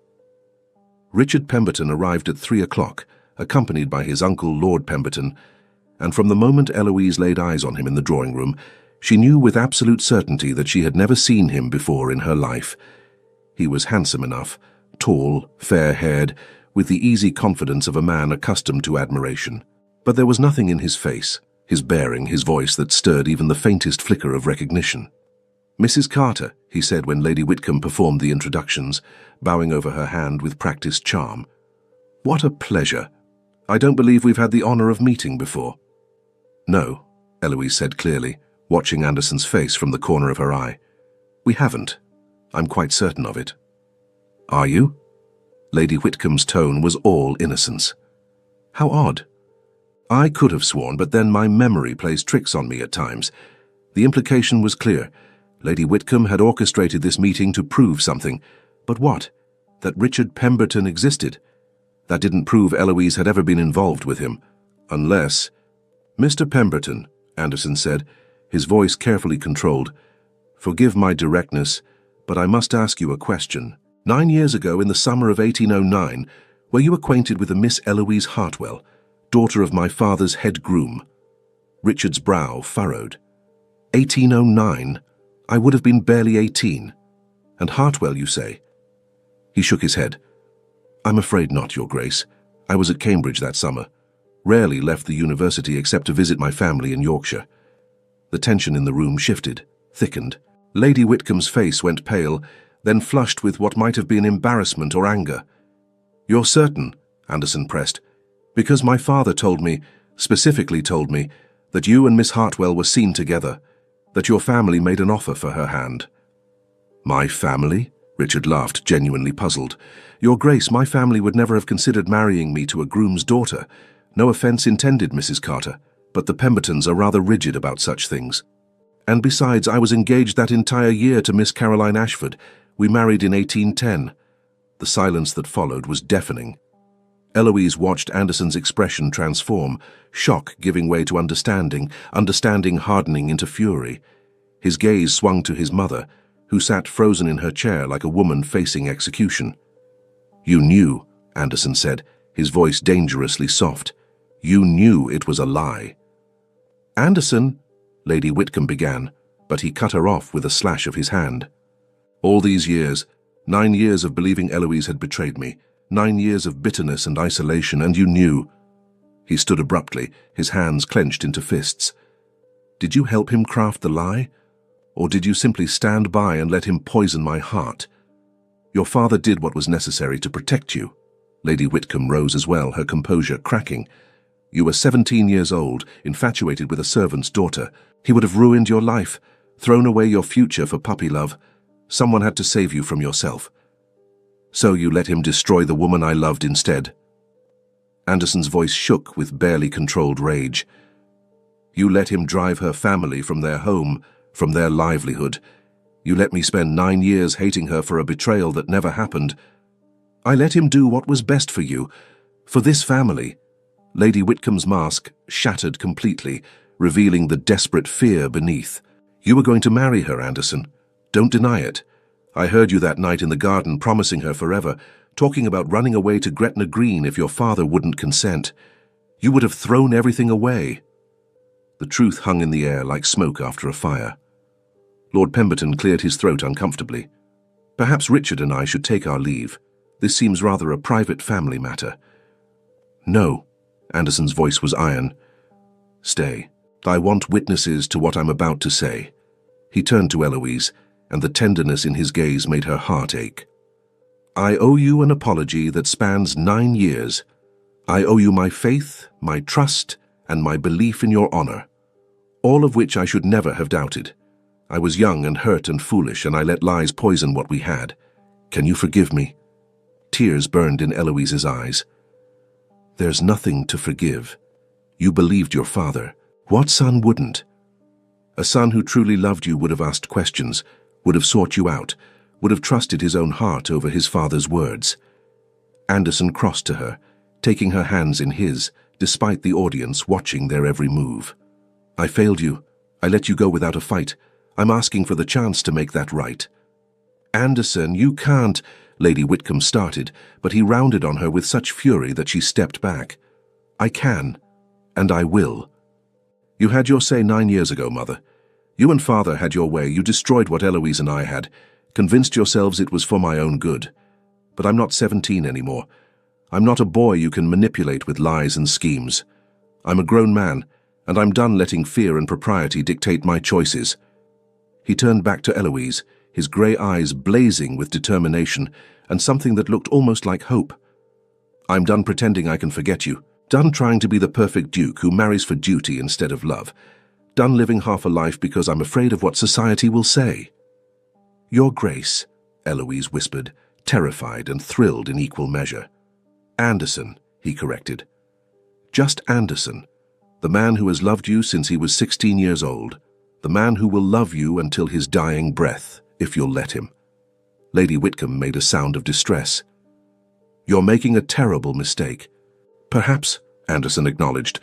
Richard Pemberton arrived at 3 o'clock, accompanied by his uncle Lord Pemberton, and from the moment Eloise laid eyes on him in the drawing room, she knew with absolute certainty that she had never seen him before in her life. He was handsome enough, tall, fair-haired, with the easy confidence of a man accustomed to admiration. But there was nothing in his face, his bearing, his voice that stirred even the faintest flicker of recognition. "Mrs. Carter," he said when Lady Whitcomb performed the introductions, bowing over her hand with practiced charm. "What a pleasure. I don't believe we've had the honor of meeting before." "No," Eloise said clearly, watching Anderson's face from the corner of her eye. "We haven't. I'm quite certain of it." "Are you?" Lady Whitcomb's tone was all innocence. "How odd. I could have sworn, but then my memory plays tricks on me at times." The implication was clear. Lady Whitcomb had orchestrated this meeting to prove something. But what? That Richard Pemberton existed. That didn't prove Eloise had ever been involved with him. Unless... "Mr. Pemberton," Anderson said, his voice carefully controlled, "forgive my directness, but I must ask you a question. 9 years ago, in the summer of 1809, were you acquainted with a Miss Eloise Hartwell, daughter of my father's head groom?" Richard's brow furrowed. 1809? I would have been barely 18. And Hartwell, you say? He shook his head. "I'm afraid not, Your Grace. I was at Cambridge that summer. Rarely left the university except to visit my family in Yorkshire." The tension in the room shifted, thickened. Lady Whitcomb's face went pale, then flushed with what might have been embarrassment or anger. "You're certain?" Anderson pressed. "Because my father told me, specifically told me, that you and Miss Hartwell were seen together, that your family made an offer for her hand." "My family?" Richard laughed, genuinely puzzled. "Your Grace, my family would never have considered marrying me to a groom's daughter. No offense intended, Mrs. Carter, but the Pembertons are rather rigid about such things. And besides, I was engaged that entire year to Miss Caroline Ashford. We married in 1810. The silence that followed was deafening. Eloise watched Anderson's expression transform, shock giving way to understanding, understanding hardening into fury. His gaze swung to his mother, who sat frozen in her chair like a woman facing execution. "You knew," Anderson said, his voice dangerously soft. "You knew it was a lie." "Anderson," Lady Whitcomb began, but he cut her off with a slash of his hand. "All these years, 9 years of believing Eloise had betrayed me, 9 years of bitterness and isolation, and you knew." He stood abruptly, his hands clenched into fists. "Did you help him craft the lie? Or did you simply stand by and let him poison my heart? Your father did what was necessary to protect you." Lady Whitcomb rose as well, her composure cracking. "You were 17 years old, infatuated with a servant's daughter. He would have ruined your life, thrown away your future for puppy love. Someone had to save you from yourself. So you let him destroy the woman I loved instead." Anderson's voice shook with barely controlled rage. "You let him drive her family from their home, from their livelihood. You let me spend 9 years hating her for a betrayal that never happened. I let him do what was best for you, for this family." Lady Whitcomb's mask shattered completely, revealing the desperate fear beneath. "You were going to marry her, Anderson. Don't deny it. I heard you that night in the garden promising her forever, talking about running away to Gretna Green if your father wouldn't consent. You would have thrown everything away." The truth hung in the air like smoke after a fire. Lord Pemberton cleared his throat uncomfortably. "Perhaps Richard and I should take our leave. This seems rather a private family matter." "No," Anderson's voice was iron. "Stay. I want witnesses to what I'm about to say." He turned to Eloise, and the tenderness in his gaze made her heart ache. "I owe you an apology that spans 9 years. I owe you my faith, my trust, and my belief in your honor, all of which I should never have doubted. I was young and hurt and foolish, and I let lies poison what we had. Can you forgive me?" Tears burned in Eloise's eyes. "There's nothing to forgive. You believed your father. What son wouldn't? A son who truly loved you would have asked questions, would have sought you out, would have trusted his own heart over his father's words." Anderson crossed to her, taking her hands in his, despite the audience watching their every move. "I failed you. I let you go without a fight. I'm asking for the chance to make that right." "Anderson, you can't," Lady Whitcomb started, but he rounded on her with such fury that she stepped back. "I can, and I will. You had your say 9 years ago, Mother. You and Father had your way. You destroyed what Eloise and I had, convinced yourselves it was for my own good. But I'm not 17 anymore. I'm not a boy you can manipulate with lies and schemes. I'm a grown man, and I'm done letting fear and propriety dictate my choices." He turned back to Eloise, his grey eyes blazing with determination and something that looked almost like hope. "I'm done pretending I can forget you. Done trying to be the perfect duke who marries for duty instead of love. Done living half a life because I'm afraid of what society will say." "Your Grace," Eloise whispered, terrified and thrilled in equal measure. "Anderson," he corrected. "Just Anderson, the man who has loved you since he was 16 years old, the man who will love you until his dying breath, if you'll let him." Lady Whitcomb made a sound of distress. "You're making a terrible mistake." "Perhaps," Anderson acknowledged,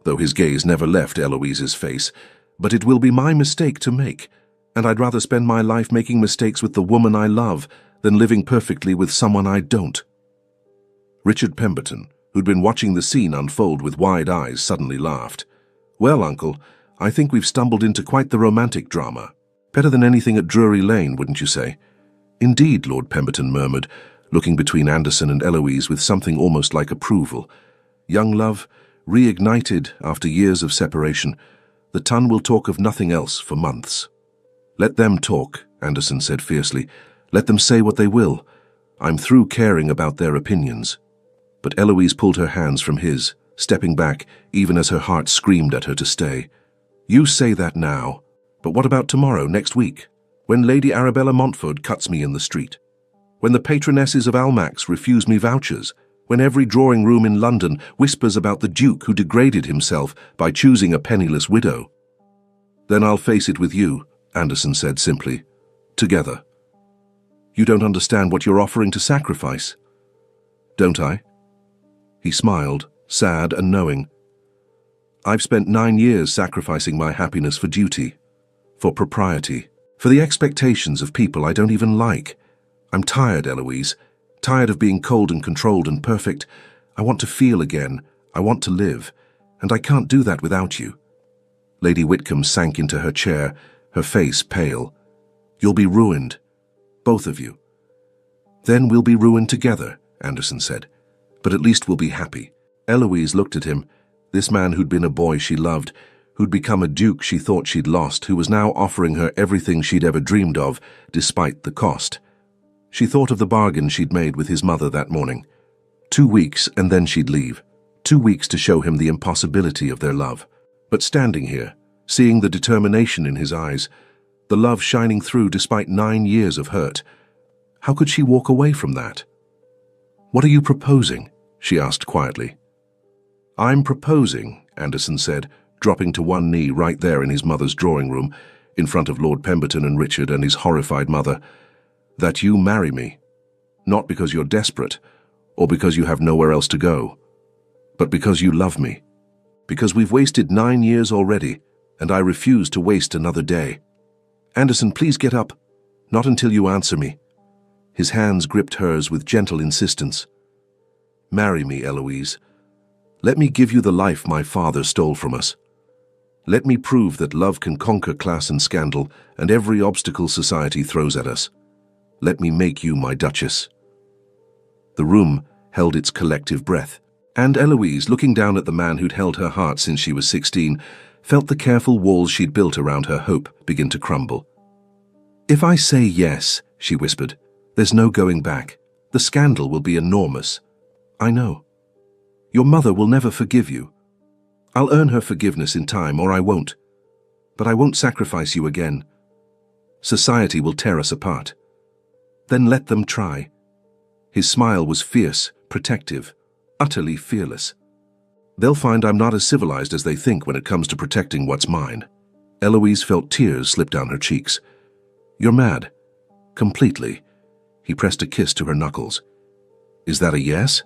though his gaze never left Eloise's face, "but it will be my mistake to make, and I'd rather spend my life making mistakes with the woman I love than living perfectly with someone I don't." Richard Pemberton, who'd been watching the scene unfold with wide eyes, suddenly laughed. "Well, Uncle, I think we've stumbled into quite the romantic drama. Better than anything at Drury Lane, wouldn't you say?" "Indeed," Lord Pemberton murmured, looking between Anderson and Eloise with something almost like approval. "Young love, reignited after years of separation, the tongue will talk of nothing else for months." "Let them talk," Anderson said fiercely. "Let them say what they will. I'm through caring about their opinions." But Eloise pulled her hands from his, stepping back even as her heart screamed at her to stay. "You say that now, but what about tomorrow, next week, when Lady Arabella Montford cuts me in the street? When the patronesses of Almack's refuse me vouchers? When every drawing room in London whispers about the Duke who degraded himself by choosing a penniless widow?" "Then I'll face it with you," Anderson said simply. "Together." "You don't understand what you're offering to sacrifice." "Don't I?" He smiled, sad and knowing. "I've spent 9 years sacrificing my happiness for duty, for propriety, for the expectations of people I don't even like. I'm tired, Eloise, tired of being cold and controlled and perfect. I want to feel again. I want to live. And I can't do that without you." Lady Whitcomb sank into her chair, her face pale. "You'll be ruined. Both of you." "Then we'll be ruined together," Anderson said. "But at least we'll be happy." Eloise looked at him, this man who'd been a boy she loved, who'd become a duke she thought she'd lost, who was now offering her everything she'd ever dreamed of, despite the cost. She thought of the bargain she'd made with his mother that morning. 2 weeks and then she'd leave. 2 weeks to show him the impossibility of their love. But standing here, seeing the determination in his eyes, the love shining through despite 9 years of hurt, how could she walk away from that? "What are you proposing?" she asked quietly. "I'm proposing," Anderson said, dropping to one knee right there in his mother's drawing room, in front of Lord Pemberton and Richard and his horrified mother, "that you marry me, not because you're desperate, or because you have nowhere else to go, but because you love me. Because we've wasted 9 years already, and I refuse to waste another day. Anderson, please get up. Not until you answer me." His hands gripped hers with gentle insistence. "Marry me, Eloise. Let me give you the life my father stole from us. Let me prove that love can conquer class and scandal and every obstacle society throws at us. Let me make you my Duchess." The room held its collective breath, and Eloise, looking down at the man who'd held her heart since she was 16, felt the careful walls she'd built around her hope begin to crumble. "If I say yes," she whispered, "there's no going back. The scandal will be enormous. I know. Your mother will never forgive you. I'll earn her forgiveness in time, or I won't. But I won't sacrifice you again. Society will tear us apart. Then let them try." His smile was fierce, protective, utterly fearless. "They'll find I'm not as civilized as they think when it comes to protecting what's mine." Eloise felt tears slip down her cheeks. "You're mad. Completely." He pressed a kiss to her knuckles. "Is that a yes?"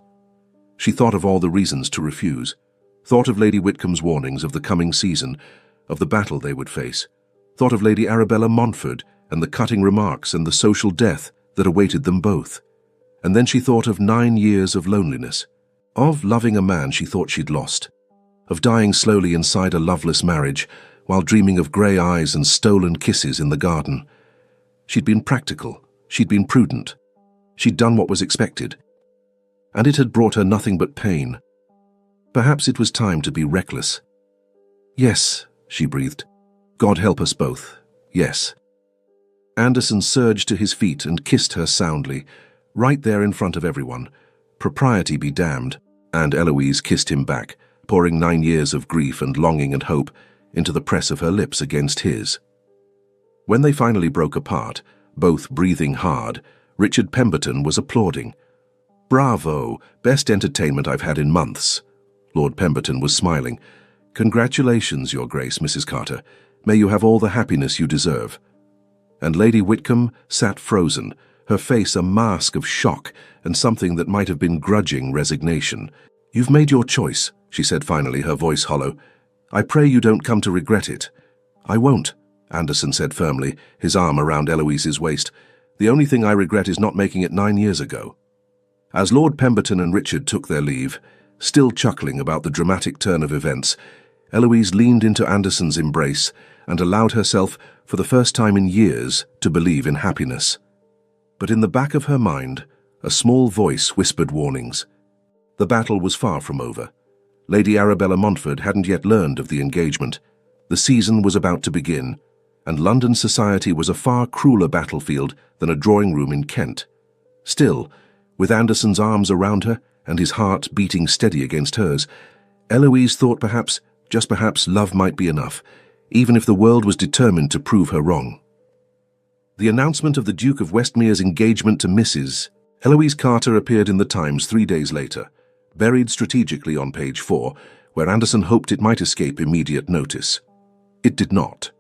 She thought of all the reasons to refuse, thought of Lady Whitcomb's warnings of the coming season, of the battle they would face, thought of Lady Arabella Montford and the cutting remarks and the social death that awaited them both. And then she thought of 9 years of loneliness, of loving a man she thought she'd lost, of dying slowly inside a loveless marriage while dreaming of grey eyes and stolen kisses in the garden. She'd been practical, she'd been prudent, she'd done what was expected, and it had brought her nothing but pain. Perhaps it was time to be reckless. "Yes," she breathed. "God help us both. Yes." Anderson surged to his feet and kissed her soundly, right there in front of everyone. Propriety be damned, and Eloise kissed him back, pouring 9 years of grief and longing and hope into the press of her lips against his. When they finally broke apart, both breathing hard, Richard Pemberton was applauding. "Bravo! Best entertainment I've had in months." Lord Pemberton was smiling. "Congratulations, Your Grace, Mrs. Carter. May you have all the happiness you deserve." And Lady Whitcomb sat frozen, her face a mask of shock and something that might have been grudging resignation. "You've made your choice," she said finally, her voice hollow. "I pray you don't come to regret it." "I won't," Anderson said firmly, his arm around Eloise's waist. "The only thing I regret is not making it 9 years ago." As Lord Pemberton and Richard took their leave, still chuckling about the dramatic turn of events, Eloise leaned into Anderson's embrace and allowed herself, for the first time in years, to believe in happiness. But in the back of her mind, a small voice whispered warnings. The battle was far from over. Lady Arabella Montford hadn't yet learned of the engagement. The season was about to begin, and London society was a far crueler battlefield than a drawing room in Kent. Still, with Anderson's arms around her and his heart beating steady against hers, Eloise thought perhaps, just perhaps, love might be enough, even if the world was determined to prove her wrong. The announcement of the Duke of Westmere's engagement to Mrs. Eloise Carter appeared in the Times 3 days later, buried strategically on page 4, where Anderson hoped it might escape immediate notice. It did not.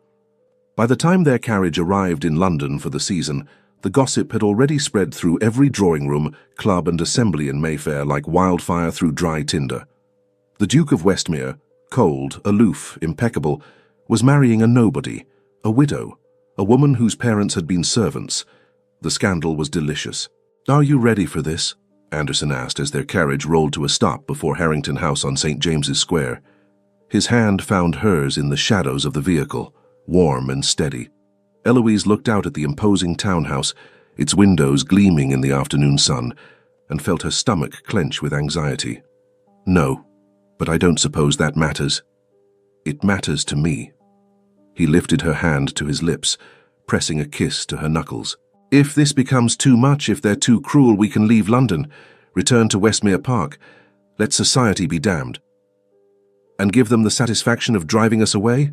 By the time their carriage arrived in London for the season, the gossip had already spread through every drawing room, club and assembly in Mayfair like wildfire through dry tinder. The Duke of Westmere, cold, aloof, impeccable, was marrying a nobody, a widow, a woman whose parents had been servants. The scandal was delicious. "Are you ready for this?" Anderson asked as their carriage rolled to a stop before Harrington House on St. James's Square. His hand found hers in the shadows of the vehicle, warm and steady. Eloise looked out at the imposing townhouse, its windows gleaming in the afternoon sun, and felt her stomach clench with anxiety. No, but I don't suppose that matters. It matters to me. He lifted her hand to his lips, pressing a kiss to her knuckles. If this becomes too much, if they're too cruel, we can leave London, return to Westmere Park. Let society be damned. And give them the satisfaction of driving us away?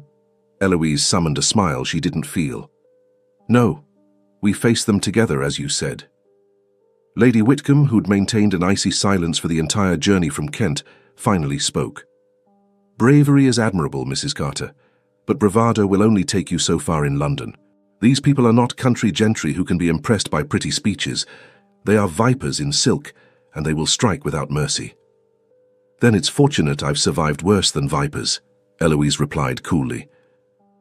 Eloise summoned a smile she didn't feel. No, we face them together, as you said. Lady Whitcomb, who'd maintained an icy silence for the entire journey from Kent, finally spoke. Bravery is admirable, Mrs. Carter, but bravado will only take you so far in London. These people are not country gentry who can be impressed by pretty speeches. They are vipers in silk, and they will strike without mercy. Then it's fortunate I've survived worse than vipers, Eloise replied coolly.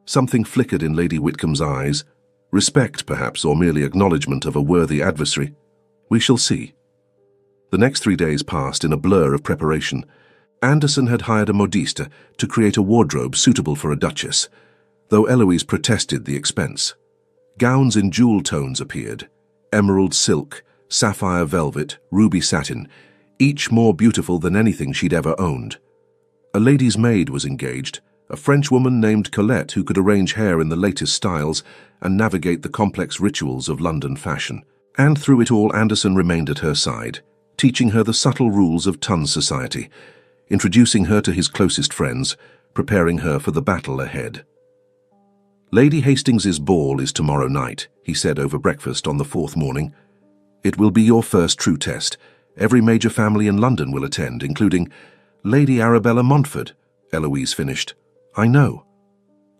Something flickered in Lady Whitcomb's eyes, respect perhaps, or merely acknowledgement of a worthy adversary. We shall see. The next 3 days passed in a blur of preparation. Anderson had hired a modiste to create a wardrobe suitable for a duchess, though Eloise protested the expense. Gowns in jewel tones appeared, emerald silk, sapphire velvet, ruby satin, each more beautiful than anything she'd ever owned. A lady's maid was engaged, a French woman named Colette who could arrange hair in the latest styles and navigate the complex rituals of London fashion. And through it all, Anderson remained at her side, teaching her the subtle rules of ton society, introducing her to his closest friends, preparing her for the battle ahead. Lady Hastings's ball is tomorrow night, he said over breakfast on the 4th morning. It will be your first true test. Every major family in London will attend, including Lady Arabella Montford, Eloise finished. I know.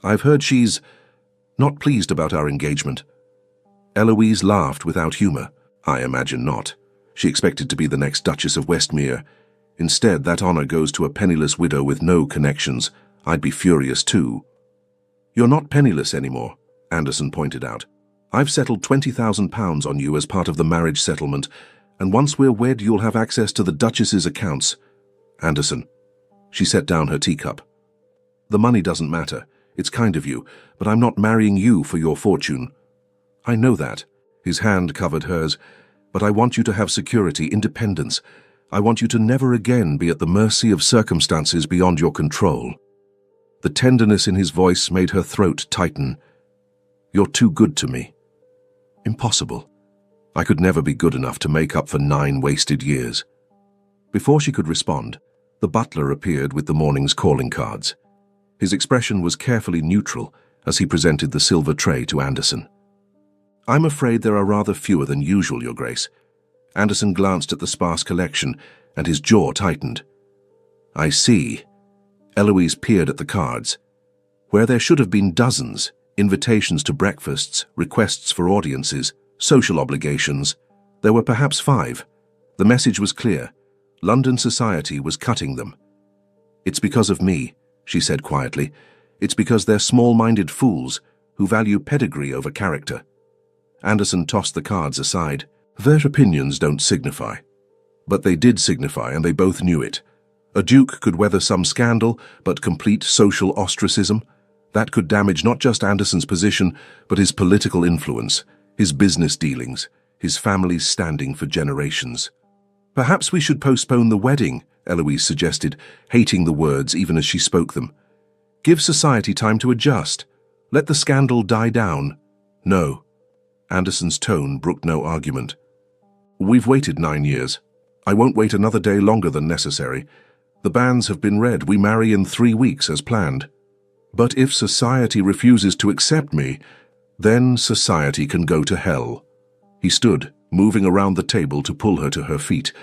I've heard she's not pleased about our engagement. Eloise laughed without humour. I imagine not. She expected to be the next Duchess of Westmere. Instead, that honour goes to a penniless widow with no connections. I'd be furious too. You're not penniless anymore, Anderson pointed out. I've settled £20,000 on you as part of the marriage settlement, and once we're wed, you'll have access to the Duchess's accounts. Anderson. She set down her teacup. The money doesn't matter. It's kind of you, but I'm not marrying you for your fortune. I know that. His hand covered hers. But I want you to have security, independence. I want you to never again be at the mercy of circumstances beyond your control. The tenderness in his voice made her throat tighten. You're too good to me. Impossible. I could never be good enough to make up for 9 wasted years. Before she could respond, the butler appeared with the morning's calling cards. His expression was carefully neutral as he presented the silver tray to Anderson. I'm afraid there are rather fewer than usual, Your Grace. Anderson glanced at the sparse collection, and his jaw tightened. I see. Eloise peered at the cards. Where there should have been dozens, invitations to breakfasts, requests for audiences, social obligations, there were perhaps 5. The message was clear. London society was cutting them. It's because of me, she said quietly. It's because they're small-minded fools who value pedigree over character. Anderson tossed the cards aside. Their opinions don't signify. But they did signify, and they both knew it. A duke could weather some scandal, but complete social ostracism, that could damage not just Anderson's position, but his political influence, his business dealings, his family's standing for generations. Perhaps we should postpone the wedding, Eloise suggested, hating the words even as she spoke them. Give society time to adjust. Let the scandal die down. No. Anderson's tone brooked no argument. We've waited 9 years. I won't wait another day longer than necessary. The bans have been read. We marry in 3 weeks as planned. But if society refuses to accept me, then society can go to hell. He stood, moving around the table to pull her to her feet,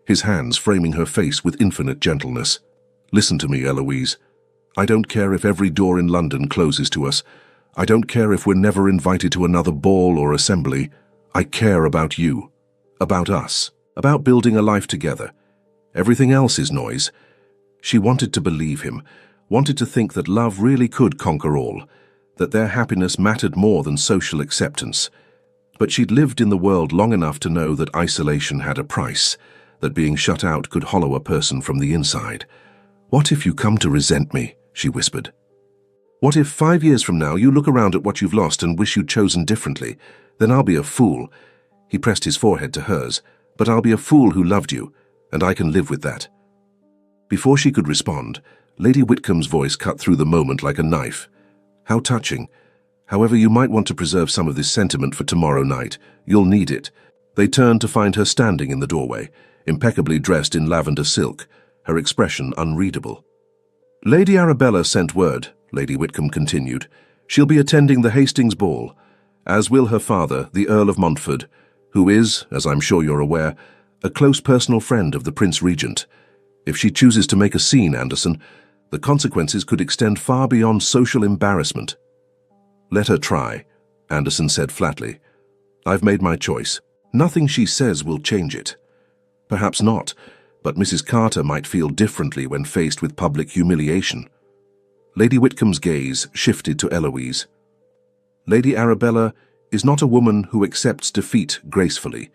his hands framing her face with infinite gentleness. Listen to me, Eloise. I don't care if every door in London closes to us. I don't care if we're never invited to another ball or assembly. I care about you, about us, about building a life together. Everything else is noise. She wanted to believe him, wanted to think that love really could conquer all, that their happiness mattered more than social acceptance. But she'd lived in the world long enough to know that isolation had a price, that being shut out could hollow a person from the inside. "What if you come to resent me?" she whispered. "What if 5 years from now you look around at what you've lost and wish you'd chosen differently? Then I'll be a fool." He pressed his forehead to hers. "But I'll be a fool who loved you, and I can live with that." Before she could respond, Lady Whitcomb's voice cut through the moment like a knife. "How touching. However, you might want to preserve some of this sentiment for tomorrow night. You'll need it." They turned to find her standing in the doorway, impeccably dressed in lavender silk, her expression unreadable. "Lady Arabella sent word," Lady Whitcomb continued. "She'll be attending the Hastings ball, as will her father, the Earl of Montford, who is, as I'm sure you're aware, a close personal friend of the Prince Regent. If she chooses to make a scene, Anderson, the consequences could extend far beyond social embarrassment." "Let her try," Anderson said flatly. "I've made my choice. Nothing she says will change it." "Perhaps not, but Mrs. Carter might feel differently when faced with public humiliation." Lady Whitcomb's gaze shifted to Eloise. "Lady Arabella is not a woman who accepts defeat gracefully.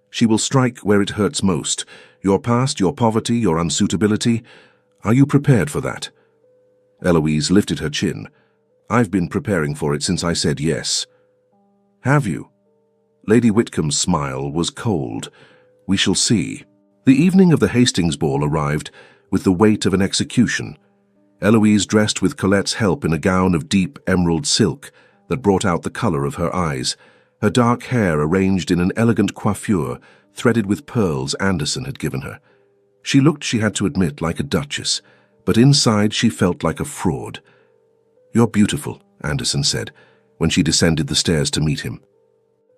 She will strike where it hurts most. Your past, your poverty, your unsuitability. Are you prepared for that?" Eloise lifted her chin. "I've been preparing for it since I said yes." "Have you?" Lady Whitcomb's smile was cold. "We shall see." The evening of the Hastings ball arrived with the weight of an execution. Eloise dressed with Colette's help in a gown of deep emerald silk that brought out the color of her eyes, her dark hair arranged in an elegant coiffure threaded with pearls Anderson had given her. She looked, she had to admit, like a duchess, but inside she felt like a fraud. "You're beautiful," Anderson said, when she descended the stairs to meet him.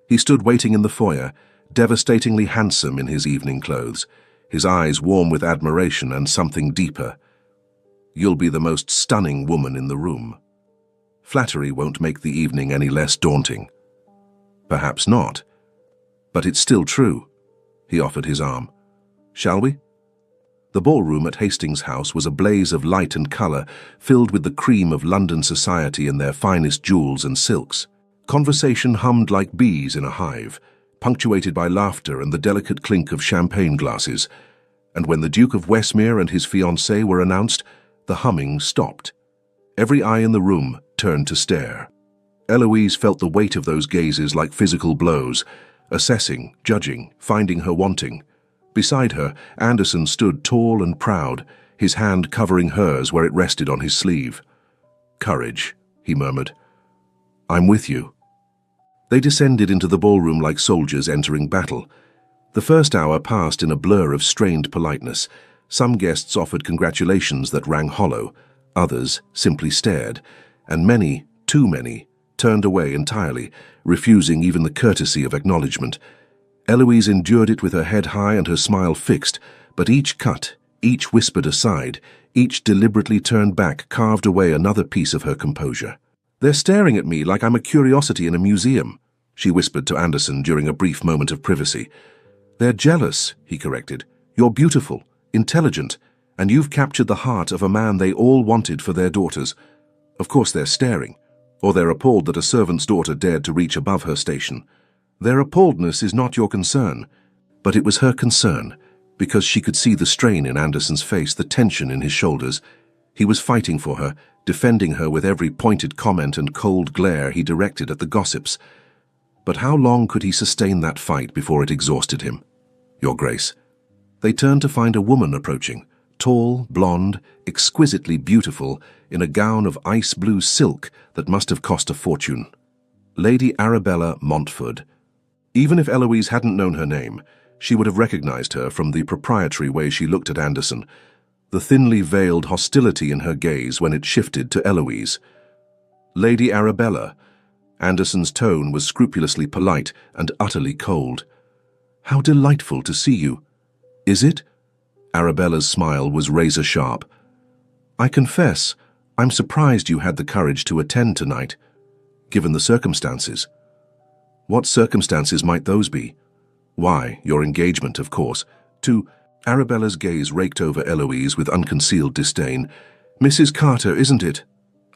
He stood waiting in the foyer, devastatingly handsome in his evening clothes, his eyes warm with admiration and something deeper. "You'll be the most stunning woman in the room." Flattery won't make the evening any less daunting. "Perhaps not. But it's still true." He offered his arm. "Shall we?" The ballroom at Hastings House was a blaze of light and colour, filled with the cream of London society in their finest jewels and silks. Conversation hummed like bees in a hive, punctuated by laughter and the delicate clink of champagne glasses. And when the Duke of Westmere and his fiancée were announced, the humming stopped. Every eye in the room turned to stare. Eloise felt the weight of those gazes like physical blows, assessing, judging, finding her wanting. Beside her, Anderson stood tall and proud, his hand covering hers where it rested on his sleeve. "Courage," he murmured. "I'm with you." They descended into the ballroom like soldiers entering battle. The first hour passed in a blur of strained politeness. Some guests offered congratulations that rang hollow, others simply stared, and many, too many, turned away entirely, refusing even the courtesy of acknowledgement. Eloise endured it with her head high and her smile fixed, but each cut, each whispered aside, each deliberately turned back carved away another piece of her composure. "They're staring at me like I'm a curiosity in a museum," she whispered to Anderson during a brief moment of privacy. "They're jealous," he corrected. "You're beautiful, intelligent, and you've captured the heart of a man they all wanted for their daughters. Of course they're staring, or they're appalled that a servant's daughter dared to reach above her station. Their appalledness is not your concern." But it was her concern, because she could see the strain in Anderson's face, the tension in his shoulders. He was fighting for her, defending her with every pointed comment and cold glare he directed at the gossips. But how long could he sustain that fight before it exhausted him? "Your Grace." They turned to find a woman approaching, tall, blonde, exquisitely beautiful, in a gown of ice-blue silk that must have cost a fortune. Lady Arabella Montford. Even if Eloise hadn't known her name, she would have recognized her from the proprietary way she looked at Anderson, the thinly veiled hostility in her gaze when it shifted to Eloise. "Lady Arabella." Anderson's tone was scrupulously polite and utterly cold. "How delightful to see you." "Is it?" Arabella's smile was razor-sharp. "I confess, I'm surprised you had the courage to attend tonight, given the circumstances." "What circumstances might those be?" "Why, your engagement, of course." Arabella's gaze raked over Eloise with unconcealed disdain. "Mrs. Carter, isn't it?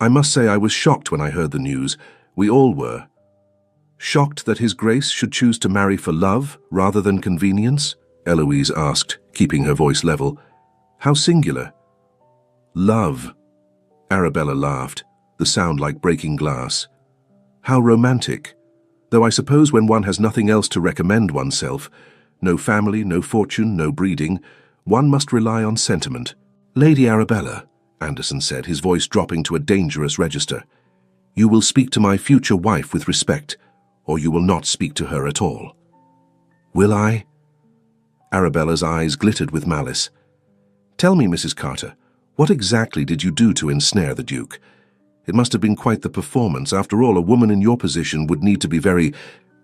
I must say I was shocked when I heard the news. We all were." "Shocked that His Grace should choose to marry for love rather than convenience?" Eloise asked, keeping her voice level. How singular. Love. Arabella laughed, the sound like breaking glass. How romantic. Though I suppose when one has nothing else to recommend oneself, no family, no fortune, no breeding, one must rely on sentiment. Lady Arabella, Anderson said, his voice dropping to a dangerous register, you will speak to my future wife with respect, or you will not speak to her at all. Will I? Arabella's eyes glittered with malice. Tell me, Mrs. Carter, what exactly did you do to ensnare the Duke? It must have been quite the performance. After all, a woman in your position would need to be very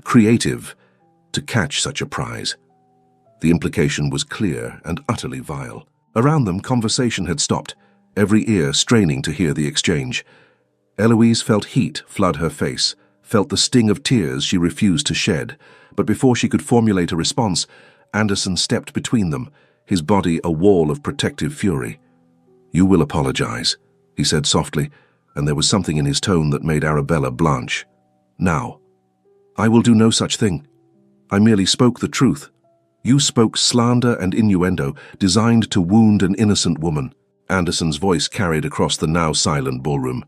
creative to catch such a prize. The implication was clear and utterly vile. Around them, conversation had stopped, every ear straining to hear the exchange. Eloise felt heat flood her face, felt the sting of tears she refused to shed, but before she could formulate a response, Anderson stepped between them, his body a wall of protective fury. You will apologize, he said softly, and there was something in his tone that made Arabella blanch. Now. I will do no such thing. I merely spoke the truth. You spoke slander and innuendo designed to wound an innocent woman. Anderson's voice carried across the now silent ballroom.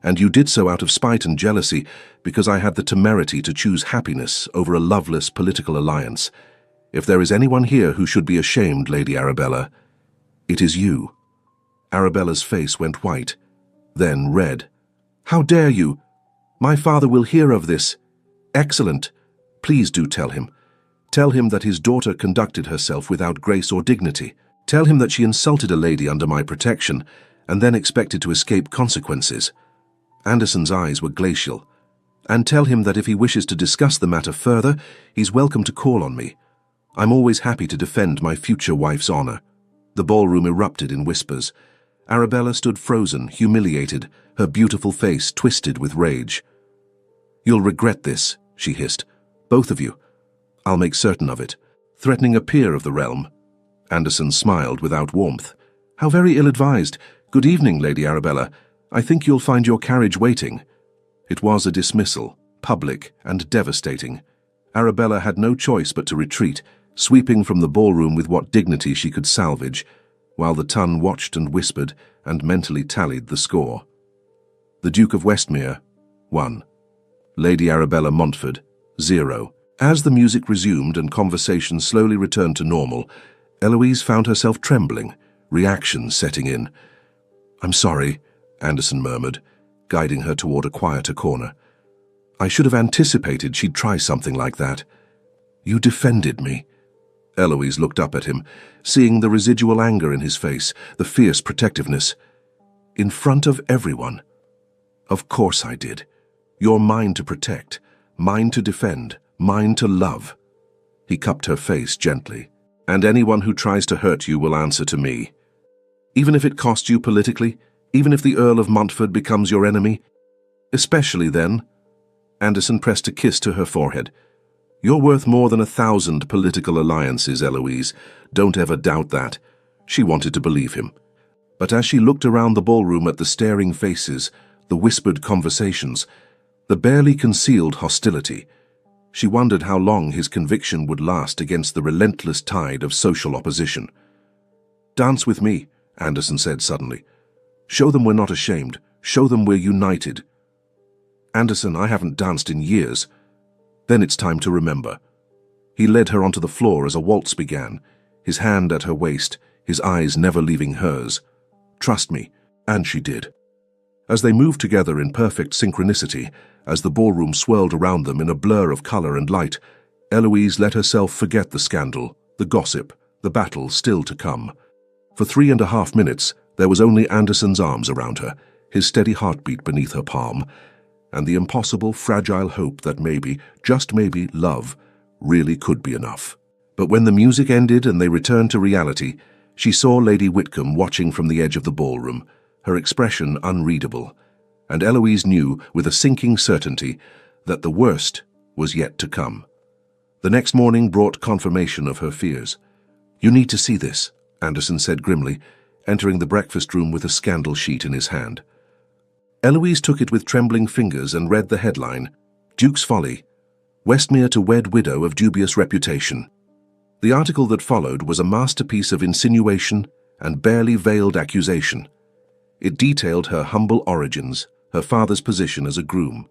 And you did so out of spite and jealousy because I had the temerity to choose happiness over a loveless political alliance. If there is anyone here who should be ashamed, Lady Arabella, it is you. Arabella's face went white, then red. How dare you? My father will hear of this. Excellent. Please do tell him. Tell him that his daughter conducted herself without grace or dignity. Tell him that she insulted a lady under my protection and then expected to escape consequences. Anderson's eyes were glacial. And tell him that if he wishes to discuss the matter further, he's welcome to call on me. I'm always happy to defend my future wife's honor. The ballroom erupted in whispers. Arabella stood frozen, humiliated, her beautiful face twisted with rage. You'll regret this, she hissed. Both of you. I'll make certain of it. Threatening a peer of the realm. Anderson smiled without warmth. How very ill-advised. Good evening, Lady Arabella. I think you'll find your carriage waiting. It was a dismissal, public and devastating. Arabella had no choice but to retreat, sweeping from the ballroom with what dignity she could salvage, while the Tun watched and whispered and mentally tallied the score. The Duke of Westmere, 1. Lady Arabella Montford, 0. As the music resumed and conversation slowly returned to normal, Eloise found herself trembling, reactions setting in. I'm sorry, Anderson murmured, guiding her toward a quieter corner. I should have anticipated she'd try something like that. You defended me. Eloise looked up at him, seeing the residual anger in his face, the fierce protectiveness. In front of everyone. Of course I did. You're mine to protect, mine to defend, mine to love. He cupped her face gently. And anyone who tries to hurt you will answer to me. Even if it costs you politically, even if the Earl of Montford becomes your enemy. Especially then. Anderson pressed a kiss to her forehead. You're worth more than 1,000 political alliances, Eloise. Don't ever doubt that. She wanted to believe him. But as she looked around the ballroom at the staring faces, the whispered conversations, the barely concealed hostility, she wondered how long his conviction would last against the relentless tide of social opposition. Dance with me, Anderson said suddenly. Show them we're not ashamed. Show them we're united. Anderson, I haven't danced in years. Then it's time to remember. He led her onto the floor as a waltz began, his hand at her waist, his eyes never leaving hers. Trust me, and she did. As they moved together in perfect synchronicity, as the ballroom swirled around them in a blur of color and light, Eloise let herself forget the scandal, the gossip, the battle still to come. For 3.5 minutes, there was only Anderson's arms around her, his steady heartbeat beneath her palm, and the impossible, fragile hope that maybe, just maybe, love really could be enough. But when the music ended and they returned to reality, she saw Lady Whitcomb watching from the edge of the ballroom, her expression unreadable, and Eloise knew with a sinking certainty that the worst was yet to come. The next morning brought confirmation of her fears. You need to see this, Anderson said grimly, entering the breakfast room with a scandal sheet in his hand. Eloise took it with trembling fingers and read the headline, Duke's Folly, Westmere to wed widow of dubious reputation. The article that followed was a masterpiece of insinuation and barely veiled accusation. It detailed her humble origins, her father's position as a groom,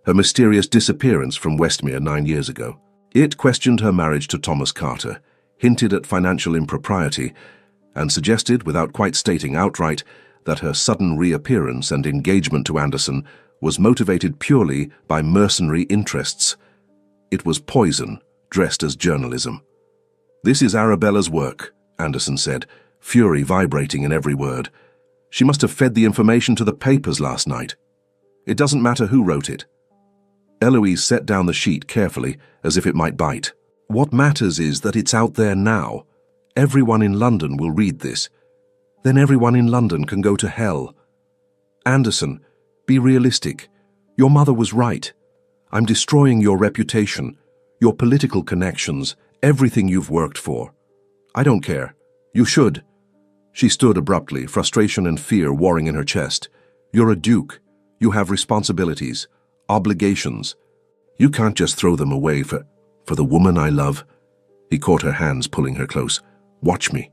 her mysterious disappearance from Westmere 9 years ago. It questioned her marriage to Thomas Carter, hinted at financial impropriety, and suggested, without quite stating outright, that her sudden reappearance and engagement to Anderson was motivated purely by mercenary interests. It was poison, dressed as journalism. "This is Arabella's work," Anderson said, fury vibrating in every word. "She must have fed the information to the papers last night. It doesn't matter who wrote it." Eloise set down the sheet carefully, as if it might bite. "What matters is that it's out there now. Everyone in London will read this. Then everyone in London can go to hell. Anderson, be realistic. Your mother was right. I'm destroying your reputation, your political connections, everything you've worked for. I don't care. You should." She stood abruptly, frustration and fear warring in her chest. "You're a duke. You have responsibilities, obligations. You can't just throw them away for the woman I love." He caught her hands, pulling her close. "Watch me.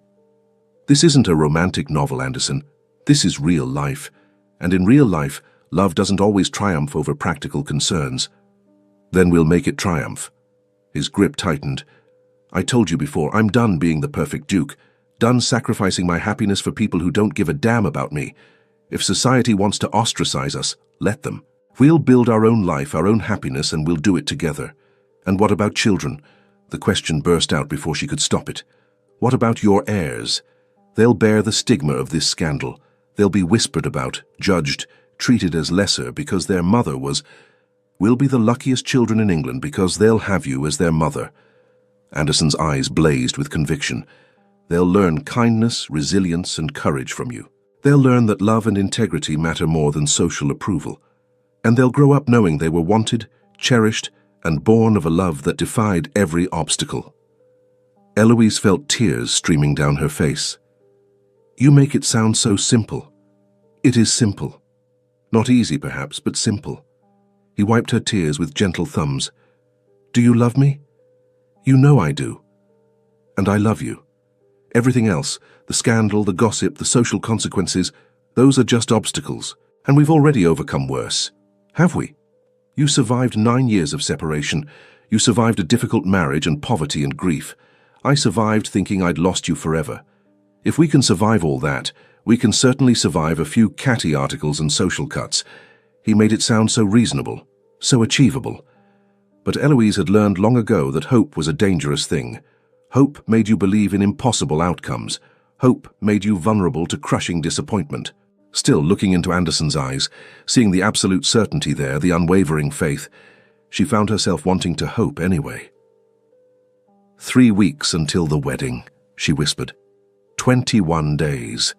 This isn't a romantic novel, Anderson. This is real life. And in real life, love doesn't always triumph over practical concerns. Then we'll make it triumph." His grip tightened. "I told you before, I'm done being the perfect duke, done sacrificing my happiness for people who don't give a damn about me. If society wants to ostracize us, let them. We'll build our own life, our own happiness, and we'll do it together. And what about children?" The question burst out before she could stop it. "What about your heirs? They'll bear the stigma of this scandal. They'll be whispered about, judged, treated as lesser because their mother was... We'll be the luckiest children in England because they'll have you as their mother." Anderson's eyes blazed with conviction. "They'll learn kindness, resilience, and courage from you. They'll learn that love and integrity matter more than social approval. And they'll grow up knowing they were wanted, cherished, and born of a love that defied every obstacle." Eloise felt tears streaming down her face. "You make it sound so simple." "It is simple. Not easy, perhaps, but simple." He wiped her tears with gentle thumbs. "Do you love me? You know I do. And I love you. Everything else, the scandal, the gossip, the social consequences, those are just obstacles, and we've already overcome worse. Have we? You survived 9 years of separation. You survived a difficult marriage and poverty and grief. I survived thinking I'd lost you forever. If we can survive all that, we can certainly survive a few catty articles and social cuts." He made it sound so reasonable, so achievable. But Eloise had learned long ago that hope was a dangerous thing. Hope made you believe in impossible outcomes. Hope made you vulnerable to crushing disappointment. Still, looking into Anderson's eyes, seeing the absolute certainty there, the unwavering faith, she found herself wanting to hope anyway. 3 weeks until the wedding," she whispered. 21 days.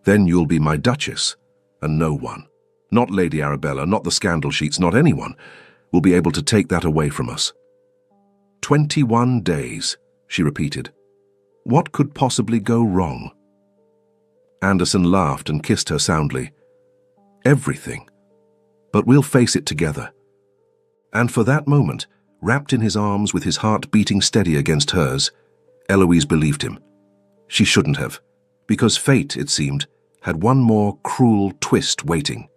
Then you'll be my Duchess, and no one, not Lady Arabella, not the scandal sheets, not anyone, will be able to take that away from us." 21 days, she repeated. "What could possibly go wrong?" Anderson laughed and kissed her soundly. "Everything. But we'll face it together." And for that moment, wrapped in his arms with his heart beating steady against hers, Eloise believed him. She shouldn't have, because fate, it seemed, had one more cruel twist waiting.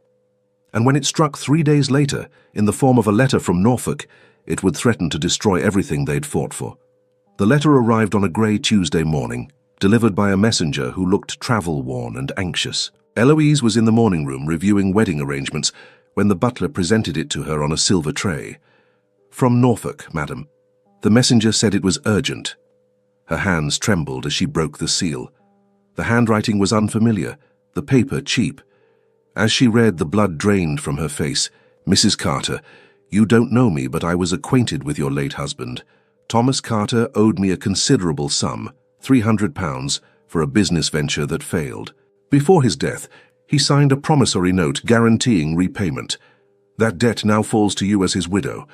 And when it struck 3 days later, in the form of a letter from Norfolk, it would threaten to destroy everything they'd fought for. The letter arrived on a grey Tuesday morning, delivered by a messenger who looked travel-worn and anxious. Eloise was in the morning room reviewing wedding arrangements when the butler presented it to her on a silver tray. "From Norfolk, madam." The messenger said it was urgent. Her hands trembled as she broke the seal. The handwriting was unfamiliar, the paper cheap. As she read, the blood drained from her face. "Mrs. Carter, you don't know me, but I was acquainted with your late husband. Thomas Carter owed me a considerable sum, £300, for a business venture that failed. Before his death, he signed a promissory note guaranteeing repayment. That debt now falls to you as his widow.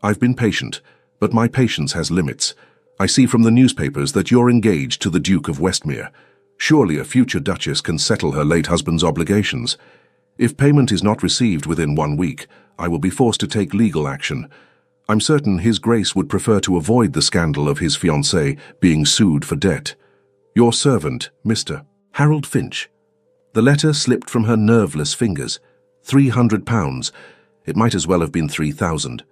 I've been patient, but my patience has limits. I see from the newspapers that you're engaged to the Duke of Westmere. Surely a future Duchess can settle her late husband's obligations. If payment is not received within 1 week, I will be forced to take legal action. I'm certain His Grace would prefer to avoid the scandal of his fiancée being sued for debt. Your servant, Mr. Harold Finch. The letter slipped from her nerveless fingers. £300. It might as well have been 3,000.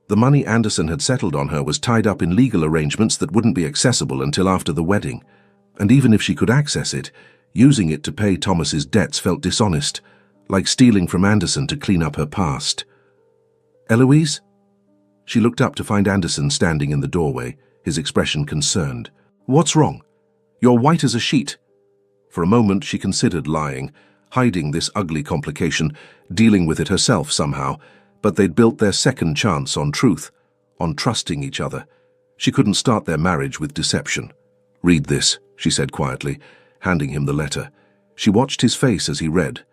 The money Anderson had settled on her was tied up in legal arrangements that wouldn't be accessible until after the wedding. And even if she could access it, using it to pay Thomas's debts felt dishonest, like stealing from Anderson to clean up her past. Eloise? She looked up to find Anderson standing in the doorway, his expression concerned. What's wrong? You're white as a sheet. For a moment she considered lying, hiding this ugly complication, dealing with it herself somehow, but they'd built their second chance on truth, on trusting each other. She couldn't start their marriage with deception. Read this, she said quietly, handing him the letter. She watched his face as he read,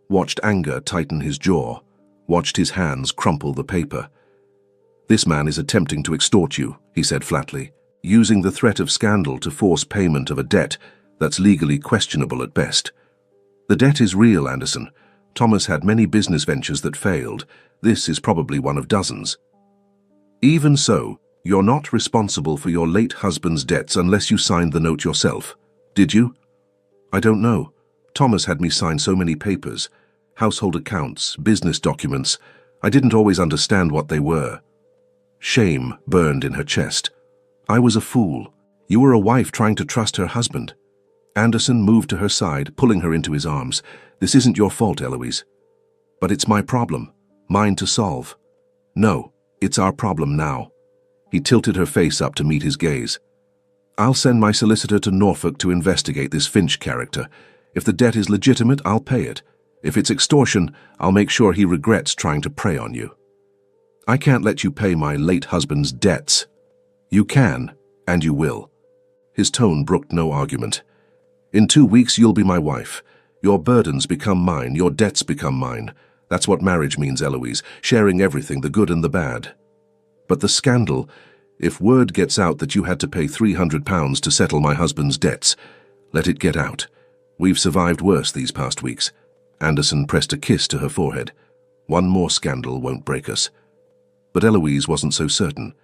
watched anger tighten his jaw, watched his hands crumple the paper. This man is attempting to extort you, he said flatly, using the threat of scandal to force payment of a debt that's legally questionable at best. The debt is real, Anderson. Thomas had many business ventures that failed. This is probably one of dozens. Even so, you're not responsible for your late husband's debts unless you signed the note yourself. Did you? I don't know. Thomas had me sign so many papers. Household accounts, business documents. I didn't always understand what they were. Shame burned in her chest. I was a fool. You were a wife trying to trust her husband. Anderson moved to her side, pulling her into his arms. This isn't your fault, Eloise. But it's my problem. Mine to solve. No, it's our problem now. He tilted her face up to meet his gaze. I'll send my solicitor to Norfolk to investigate this Finch character. If the debt is legitimate, I'll pay it. If it's extortion, I'll make sure he regrets trying to prey on you. I can't let you pay my late husband's debts. You can, and you will. His tone brooked no argument. In 2 weeks, you'll be my wife. Your burdens become mine, your debts become mine. That's what marriage means, Eloise, sharing everything, the good and the bad. But the scandal, if word gets out that you had to pay £300 to settle my husband's debts, let it get out. We've survived worse these past weeks. Anderson pressed a kiss to her forehead. One more scandal won't break us. But Eloise wasn't so certain.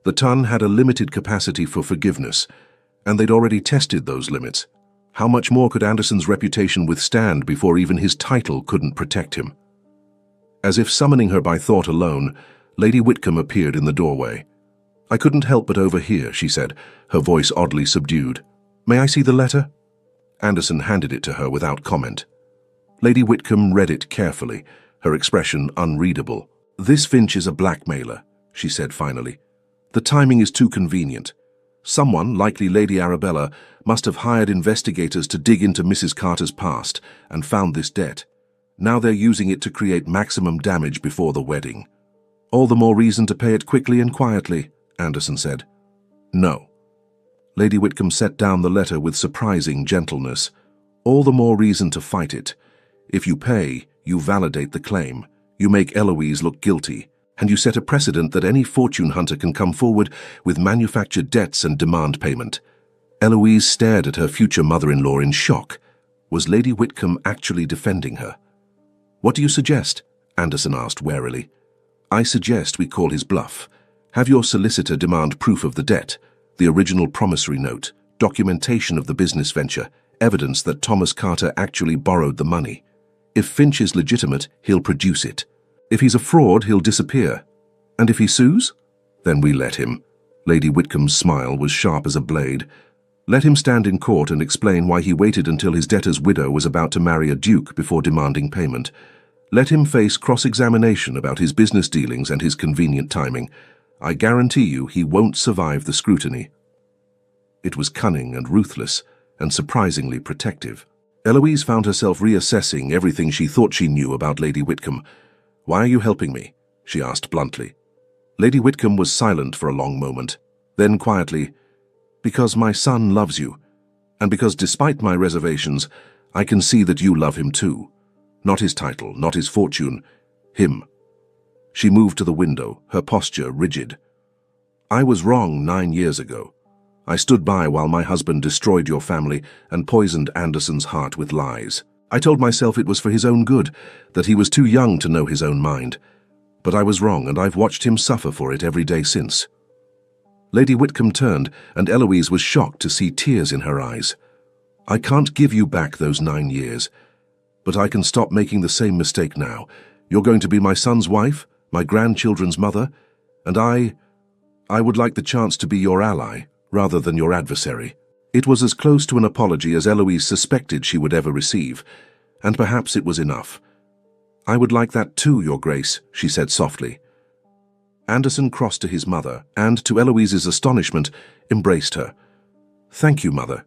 The Ton had a limited capacity for forgiveness, and they'd already tested those limits. How much more could Anderson's reputation withstand before even his title couldn't protect him? As if summoning her by thought alone, Lady Whitcomb appeared in the doorway. I couldn't help but overhear, she said, her voice oddly subdued. May I see the letter? Anderson handed it to her without comment. Lady Whitcomb read it carefully, her expression unreadable. This Finch is a blackmailer, she said finally. The timing is too convenient. Someone, likely Lady Arabella, must have hired investigators to dig into Mrs. Carter's past and found this debt. Now they're using it to create maximum damage before the wedding. All the more reason to pay it quickly and quietly, Anderson said. No. Lady Whitcomb set down the letter with surprising gentleness. All the more reason to fight it. If you pay, you validate the claim. You make Eloise look guilty, and you set a precedent that any fortune hunter can come forward with manufactured debts and demand payment. Eloise stared at her future mother-in-law in shock. Was Lady Whitcomb actually defending her? What do you suggest? Anderson asked warily. I suggest we call his bluff. Have your solicitor demand proof of the debt, the original promissory note, documentation of the business venture, evidence that Thomas Carter actually borrowed the money. If Finch is legitimate, he'll produce it. If he's a fraud, he'll disappear. And if he sues? Then we let him. Lady Whitcomb's smile was sharp as a blade. Let him stand in court and explain why he waited until his debtor's widow was about to marry a duke before demanding payment. Let him face cross-examination about his business dealings and his convenient timing. I guarantee you he won't survive the scrutiny. It was cunning and ruthless, and surprisingly protective. Eloise found herself reassessing everything she thought she knew about Lady Whitcomb. Why are you helping me? She asked bluntly. Lady Whitcomb was silent for a long moment. Then quietly, because my son loves you, and because despite my reservations, I can see that you love him too. Not his title, not his fortune, him. She moved to the window, her posture rigid. I was wrong 9 years ago. I stood by while my husband destroyed your family and poisoned Anderson's heart with lies. I told myself it was for his own good, that he was too young to know his own mind. But I was wrong, and I've watched him suffer for it every day since." Lady Whitcomb turned, and Eloise was shocked to see tears in her eyes. "I can't give you back those 9 years, but I can stop making the same mistake now. You're going to be my son's wife, my grandchildren's mother, and I would like the chance to be your ally, rather than your adversary." It was as close to an apology as Eloise suspected she would ever receive, and perhaps it was enough. "I would like that too, Your Grace," she said softly. Anderson crossed to his mother, and, to Eloise's astonishment, embraced her. "Thank you, Mother."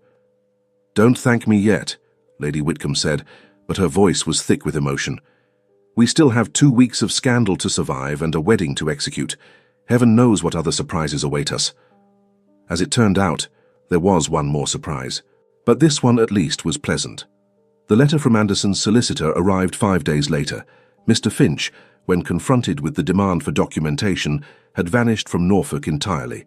"Don't thank me yet," Lady Whitcomb said, but her voice was thick with emotion. "We still have 2 weeks of scandal to survive and a wedding to execute. Heaven knows what other surprises await us." As it turned out, there was one more surprise, but this one at least was pleasant. The letter from Anderson's solicitor arrived 5 days later. Mr. Finch, when confronted with the demand for documentation, had vanished from Norfolk entirely.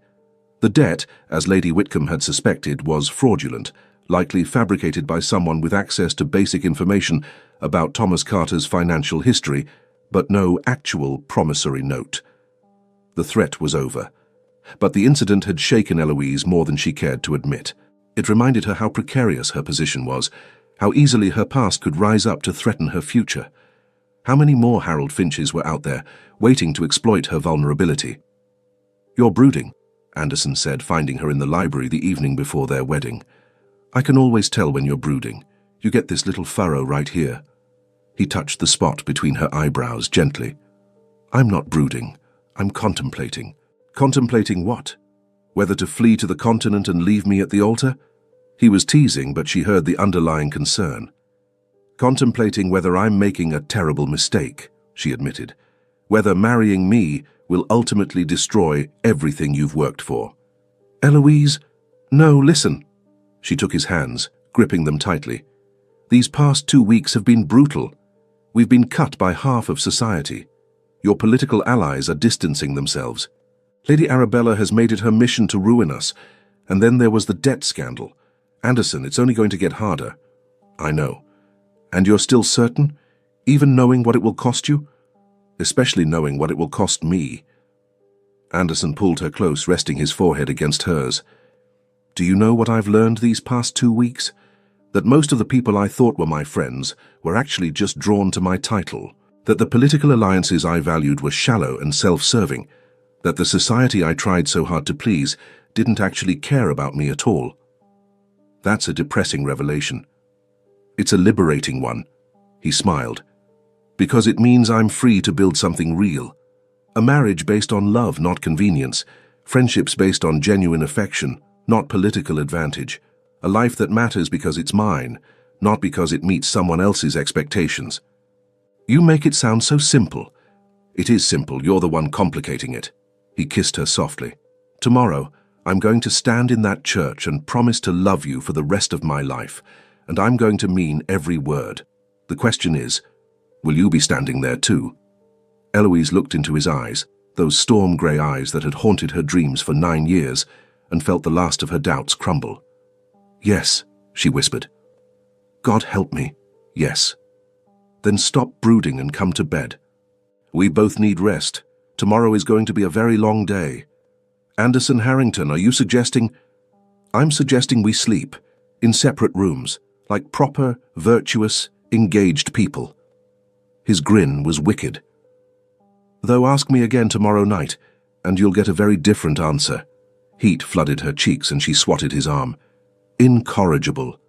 The debt, as Lady Whitcomb had suspected, was fraudulent, likely fabricated by someone with access to basic information about Thomas Carter's financial history, but no actual promissory note. The threat was over. But the incident had shaken Eloise more than she cared to admit. It reminded her how precarious her position was, how easily her past could rise up to threaten her future. How many more Harold Finches were out there, waiting to exploit her vulnerability? "You're brooding," Anderson said, finding her in the library the evening before their wedding. "I can always tell when you're brooding. You get this little furrow right here." He touched the spot between her eyebrows gently. "I'm not brooding. I'm contemplating." "Contemplating what? Whether to flee to the continent and leave me at the altar?" He was teasing, but she heard the underlying concern. "Contemplating whether I'm making a terrible mistake," she admitted. "Whether marrying me will ultimately destroy everything you've worked for." "Eloise, no, listen." She took his hands, gripping them tightly. "These past 2 weeks have been brutal. We've been cut by half of society. Your political allies are distancing themselves. Lady Arabella has made it her mission to ruin us, and then there was the debt scandal. Anderson, it's only going to get harder." "I know. And you're still certain, even knowing what it will cost you? Especially knowing what it will cost me." Anderson pulled her close, resting his forehead against hers. "Do you know what I've learned these past 2 weeks? That most of the people I thought were my friends were actually just drawn to my title. That the political alliances I valued were shallow and self-serving. That the society I tried so hard to please didn't actually care about me at all. That's a depressing revelation. It's a liberating one." He smiled. "Because it means I'm free to build something real. A marriage based on love, not convenience. Friendships based on genuine affection, not political advantage. A life that matters because it's mine, not because it meets someone else's expectations." "You make it sound so simple." "It is simple, you're the one complicating it." He kissed her softly. "Tomorrow, I'm going to stand in that church and promise to love you for the rest of my life, and I'm going to mean every word. The question is, will you be standing there too?" Eloise looked into his eyes, those storm-grey eyes that had haunted her dreams for 9 years, and felt the last of her doubts crumble. "Yes," she whispered. "God help me, yes." "Then stop brooding and come to bed. We both need rest. Tomorrow is going to be a very long day. Anderson Harrington, are you suggesting—" "I'm suggesting we sleep, in separate rooms, like proper, virtuous, engaged people." His grin was wicked. "Though ask me again tomorrow night, and you'll get a very different answer." Heat flooded her cheeks and she swatted his arm. "Incorrigible.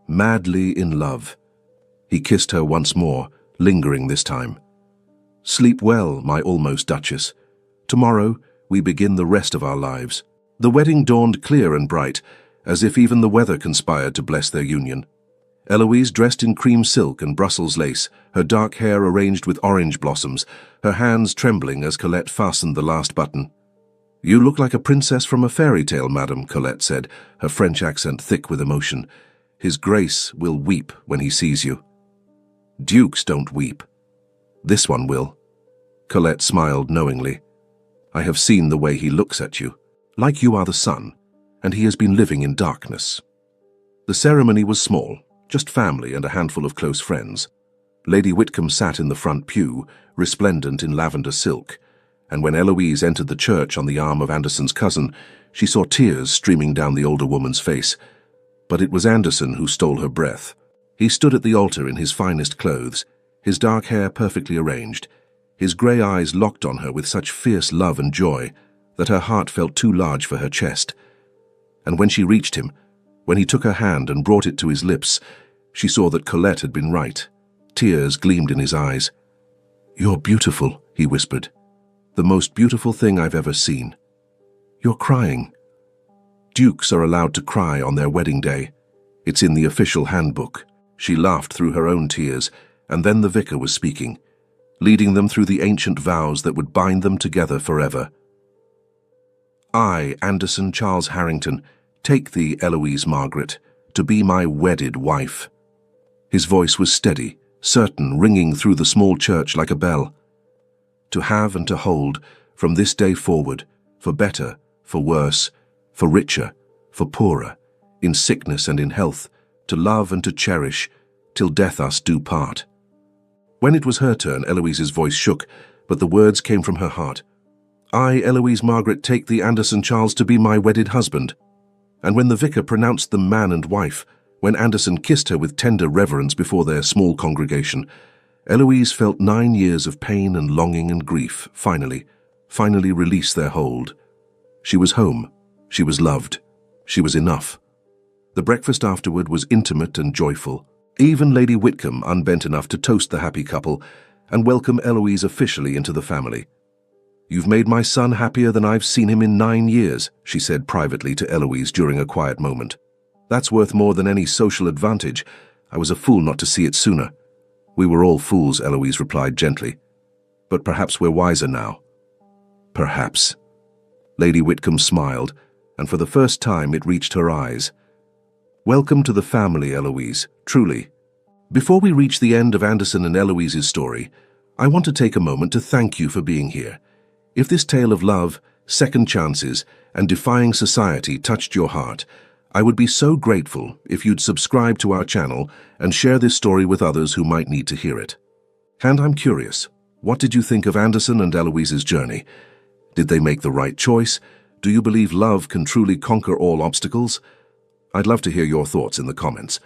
Madly in love." He kissed her once more, lingering this time. "Sleep well, my almost Duchess. Tomorrow, we begin the rest of our lives." The wedding dawned clear and bright, as if even the weather conspired to bless their union. Eloise, dressed in cream silk and Brussels lace, her dark hair arranged with orange blossoms, her hands trembling as Colette fastened the last button. "You look like a princess from a fairy tale, madam," Colette said, her French accent thick with emotion. "His Grace will weep when he sees you." "Dukes don't weep. This one will." Colette smiled knowingly. "I have seen the way he looks at you. Like you are the sun, and he has been living in darkness." The ceremony was small, just family and a handful of close friends. Lady Whitcomb sat in the front pew, resplendent in lavender silk, and when Eloise entered the church on the arm of Anderson's cousin, she saw tears streaming down the older woman's face. But it was Anderson who stole her breath. He stood at the altar in his finest clothes, his dark hair perfectly arranged, his grey eyes locked on her with such fierce love and joy that her heart felt too large for her chest. And when she reached him, when he took her hand and brought it to his lips, she saw that Colette had been right. Tears gleamed in his eyes. "You're beautiful," he whispered. "The most beautiful thing I've ever seen. You're crying." Dukes are allowed to cry on their wedding day. It's in the official handbook. She laughed through her own tears, and then the vicar was speaking, leading them through the ancient vows that would bind them together forever. "I, Anderson Charles Harrington, take thee, Eloise Margaret, to be my wedded wife." His voice was steady, certain, ringing through the small church like a bell. "To have and to hold, from this day forward, for better, for worse, for richer, for poorer, in sickness and in health, to love and to cherish, till death us do part." When it was her turn, Eloise's voice shook, but the words came from her heart. "I, Eloise Margaret, take thee, Anderson Charles, to be my wedded husband." And when the vicar pronounced them man and wife, when Anderson kissed her with tender reverence before their small congregation, Eloise felt 9 years of pain and longing and grief finally release their hold. She was home. She was loved. She was enough. The breakfast afterward was intimate and joyful. Even Lady Whitcomb unbent enough to toast the happy couple and welcome Eloise officially into the family. "You've made my son happier than I've seen him in 9 years, she said privately to Eloise during a quiet moment. "That's worth more than any social advantage. I was a fool not to see it sooner." "We were all fools," Eloise replied gently. "But perhaps we're wiser now." Perhaps. Lady Whitcomb smiled, and for the first time it reached her eyes. "Welcome to the family, Eloise, truly." Before we reach the end of Anderson and Eloise's story, I want to take a moment to thank you for being here. If this tale of love, second chances, and defying society touched your heart, I would be so grateful if you'd subscribe to our channel and share this story with others who might need to hear it. And I'm curious, what did you think of Anderson and Eloise's journey? Did they make the right choice? Do you believe love can truly conquer all obstacles? I'd love to hear your thoughts in the comments.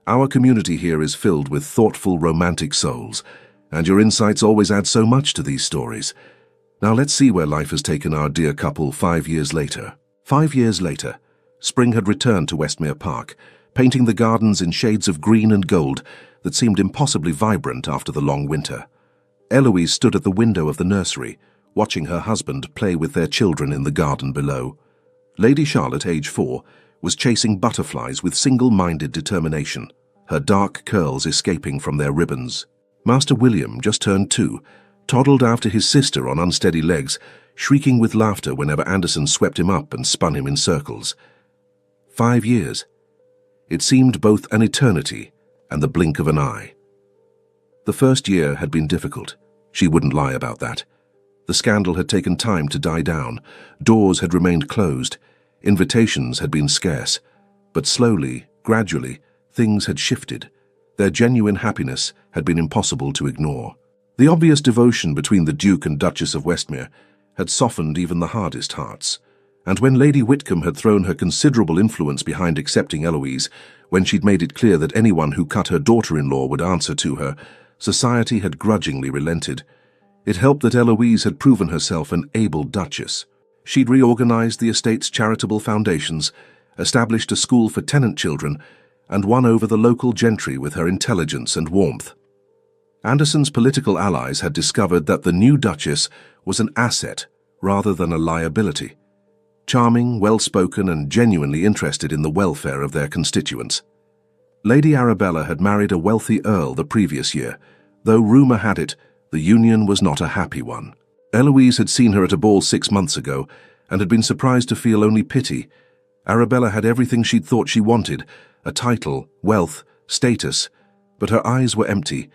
Our community here is filled with thoughtful, romantic souls, and your insights always add so much to these stories. Now let's see where life has taken our dear couple 5 years later. 5 years later, spring had returned to Westmere Park, painting the gardens in shades of green and gold that seemed impossibly vibrant after the long winter. Eloise stood at the window of the nursery, watching her husband play with their children in the garden below. Lady Charlotte, age 4, was chasing butterflies with single-minded determination, her dark curls escaping from their ribbons. Master William, just turned 2, toddled after his sister on unsteady legs, shrieking with laughter whenever Anderson swept him up and spun him in circles. 5 years. It seemed both an eternity and the blink of an eye. The first year had been difficult. She wouldn't lie about that. The scandal had taken time to die down. Doors had remained closed. Invitations had been scarce. But slowly, gradually, things had shifted. Their genuine happiness had been impossible to ignore. The obvious devotion between the Duke and Duchess of Westmere had softened even the hardest hearts. And when Lady Whitcomb had thrown her considerable influence behind accepting Eloise, when she'd made it clear that anyone who cut her daughter-in-law would answer to her, society had grudgingly relented. It helped that Eloise had proven herself an able duchess. She'd reorganized the estate's charitable foundations, established a school for tenant children, and won over the local gentry with her intelligence and warmth. Anderson's political allies had discovered that the new Duchess was an asset rather than a liability. Charming, well-spoken, and genuinely interested in the welfare of their constituents. Lady Arabella had married a wealthy earl the previous year, though rumour had it the union was not a happy one. Eloise had seen her at a ball 6 months ago and had been surprised to feel only pity. Arabella had everything she'd thought she wanted, a title, wealth, status, but her eyes were empty.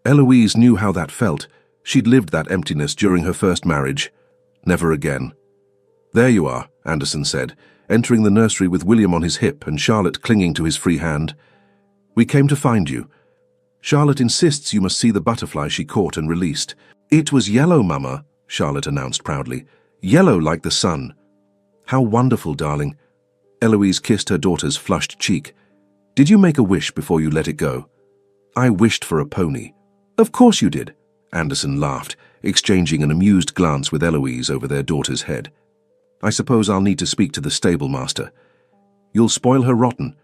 Eloise knew how that felt. She'd lived that emptiness during her first marriage. Never again. "There you are," Anderson said, entering the nursery with William on his hip and Charlotte clinging to his free hand. "We came to find you. Charlotte insists you must see the butterfly she caught and released. It was yellow, Mama, Charlotte announced proudly. Yellow like the sun. How wonderful, darling. Eloise kissed her daughter's flushed cheek. Did you make a wish before you let it go? I wished for a pony. Of course you did, Anderson laughed, exchanging an amused glance with Eloise over their daughter's head. I suppose I'll need to speak to the stable master. You'll spoil her rotten.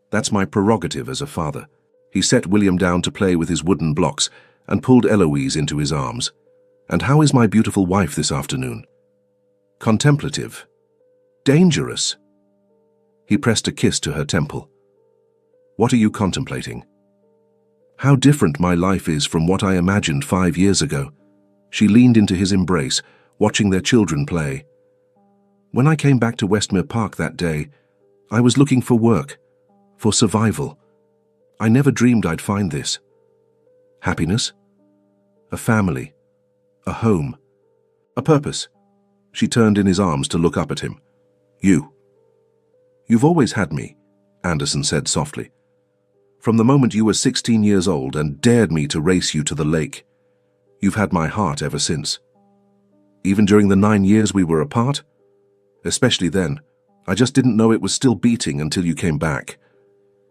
That's my prerogative as a father. He set William down to play with his wooden blocks and pulled Eloise into his arms. And how is my beautiful wife this afternoon? Contemplative. Dangerous. He pressed a kiss to her temple. What are you contemplating? How different my life is from what I imagined 5 years ago. She leaned into his embrace, watching their children play. When I came back to Westmere Park that day, I was looking for work, for survival. I never dreamed I'd find this. Happiness, a family, a home, a purpose. She turned in his arms to look up at him. You've always had me, Anderson said softly. From the moment you were 16 years old and dared me to race you to the lake. You've had my heart ever since. Even during the 9 years we were apart? Especially then, I just didn't know it was still beating until you came back.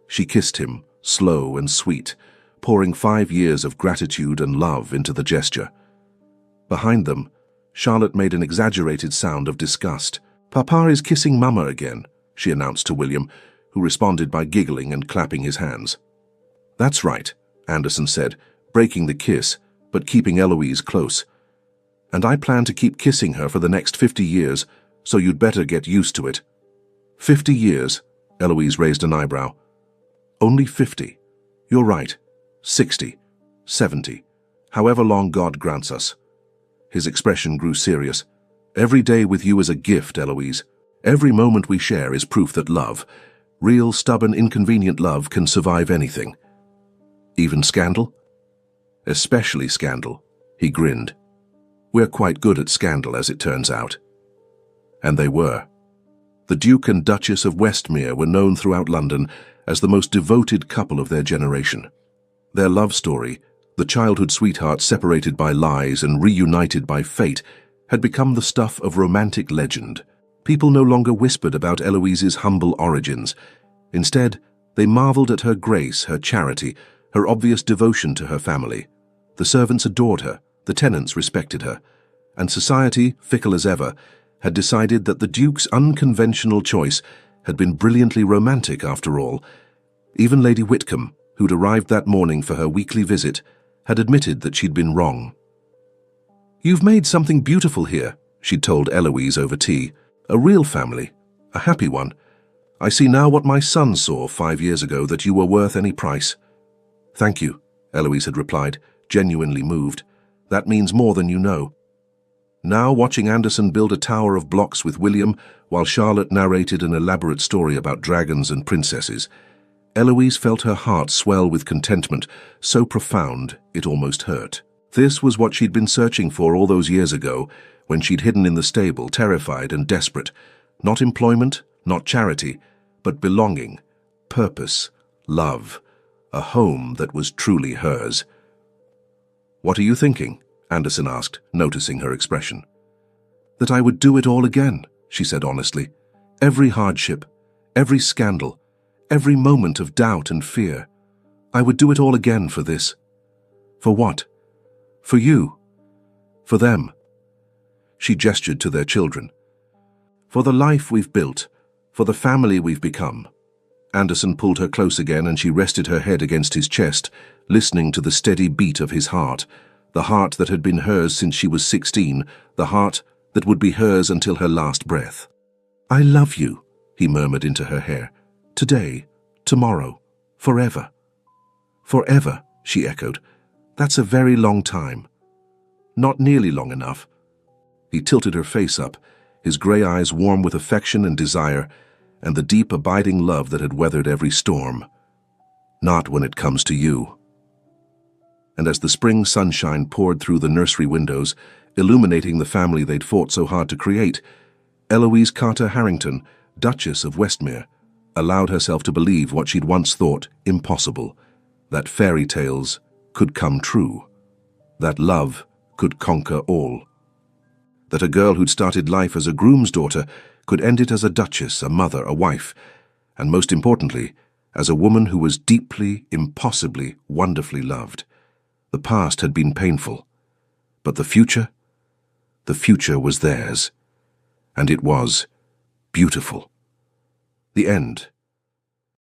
She kissed him, slow and sweet, pouring 5 years of gratitude and love into the gesture. Behind them, Charlotte made an exaggerated sound of disgust. Papa is kissing Mama again, she announced to William, who responded by giggling and clapping his hands. That's right, Anderson said, breaking the kiss, but keeping Eloise close. And I plan to keep kissing her for the next 50 years, so you'd better get used to it. 50 years, Eloise raised an eyebrow. Only 50. You're right. 60. 70. However long God grants us. His expression grew serious. Every day with you is a gift, Eloise. Every moment we share is proof that love, real, stubborn, inconvenient love, can survive anything. Even scandal? Especially scandal, he grinned. We're quite good at scandal, as it turns out. And they were. The Duke and Duchess of Westmere were known throughout London as the most devoted couple of their generation. Their love story, the childhood sweethearts separated by lies and reunited by fate, had become the stuff of romantic legend. People no longer whispered about Eloise's humble origins. Instead, they marveled at her grace, her charity, her obvious devotion to her family. The servants adored her, the tenants respected her, and society, fickle as ever, had decided that the Duke's unconventional choice had been brilliantly romantic after all. Even Lady Whitcomb, who'd arrived that morning for her weekly visit, had admitted that she'd been wrong. You've made something beautiful here, she'd told Eloise over tea. A real family, a happy one. I see now what my son saw 5 years ago, that you were worth any price. Thank you, Eloise had replied, genuinely moved. That means more than you know. Now, watching Anderson build a tower of blocks with William, while Charlotte narrated an elaborate story about dragons and princesses, Eloise felt her heart swell with contentment, so profound it almost hurt. This was what she'd been searching for all those years ago, when she'd hidden in the stable, terrified and desperate. Not employment, not charity, but belonging, purpose, love, a home that was truly hers. What are you thinking? Anderson asked, noticing her expression. That I would do it all again, she said honestly. Every hardship, every scandal, every moment of doubt and fear. I would do it all again for this. For what? For you. For them. She gestured to their children. For the life we've built, for the family we've become. Anderson pulled her close again, and she rested her head against his chest, listening to the steady beat of his heart, the heart that had been hers since she was 16, the heart that would be hers until her last breath. I love you, he murmured into her hair. Today, tomorrow, forever. Forever, she echoed. That's a very long time. Not nearly long enough. He tilted her face up, his grey eyes warm with affection and desire, and the deep, abiding love that had weathered every storm. Not when it comes to you. And as the spring sunshine poured through the nursery windows, illuminating the family they'd fought so hard to create, Eloise Carter Harrington, Duchess of Westmere, allowed herself to believe what she'd once thought impossible. that fairy tales could come true, that love could conquer all, that a girl who'd started life as a groom's daughter could end it as a duchess, a mother, a wife, and most importantly, as a woman who was deeply, impossibly, wonderfully loved. The past had been painful, but the future was theirs, and it was beautiful. The end.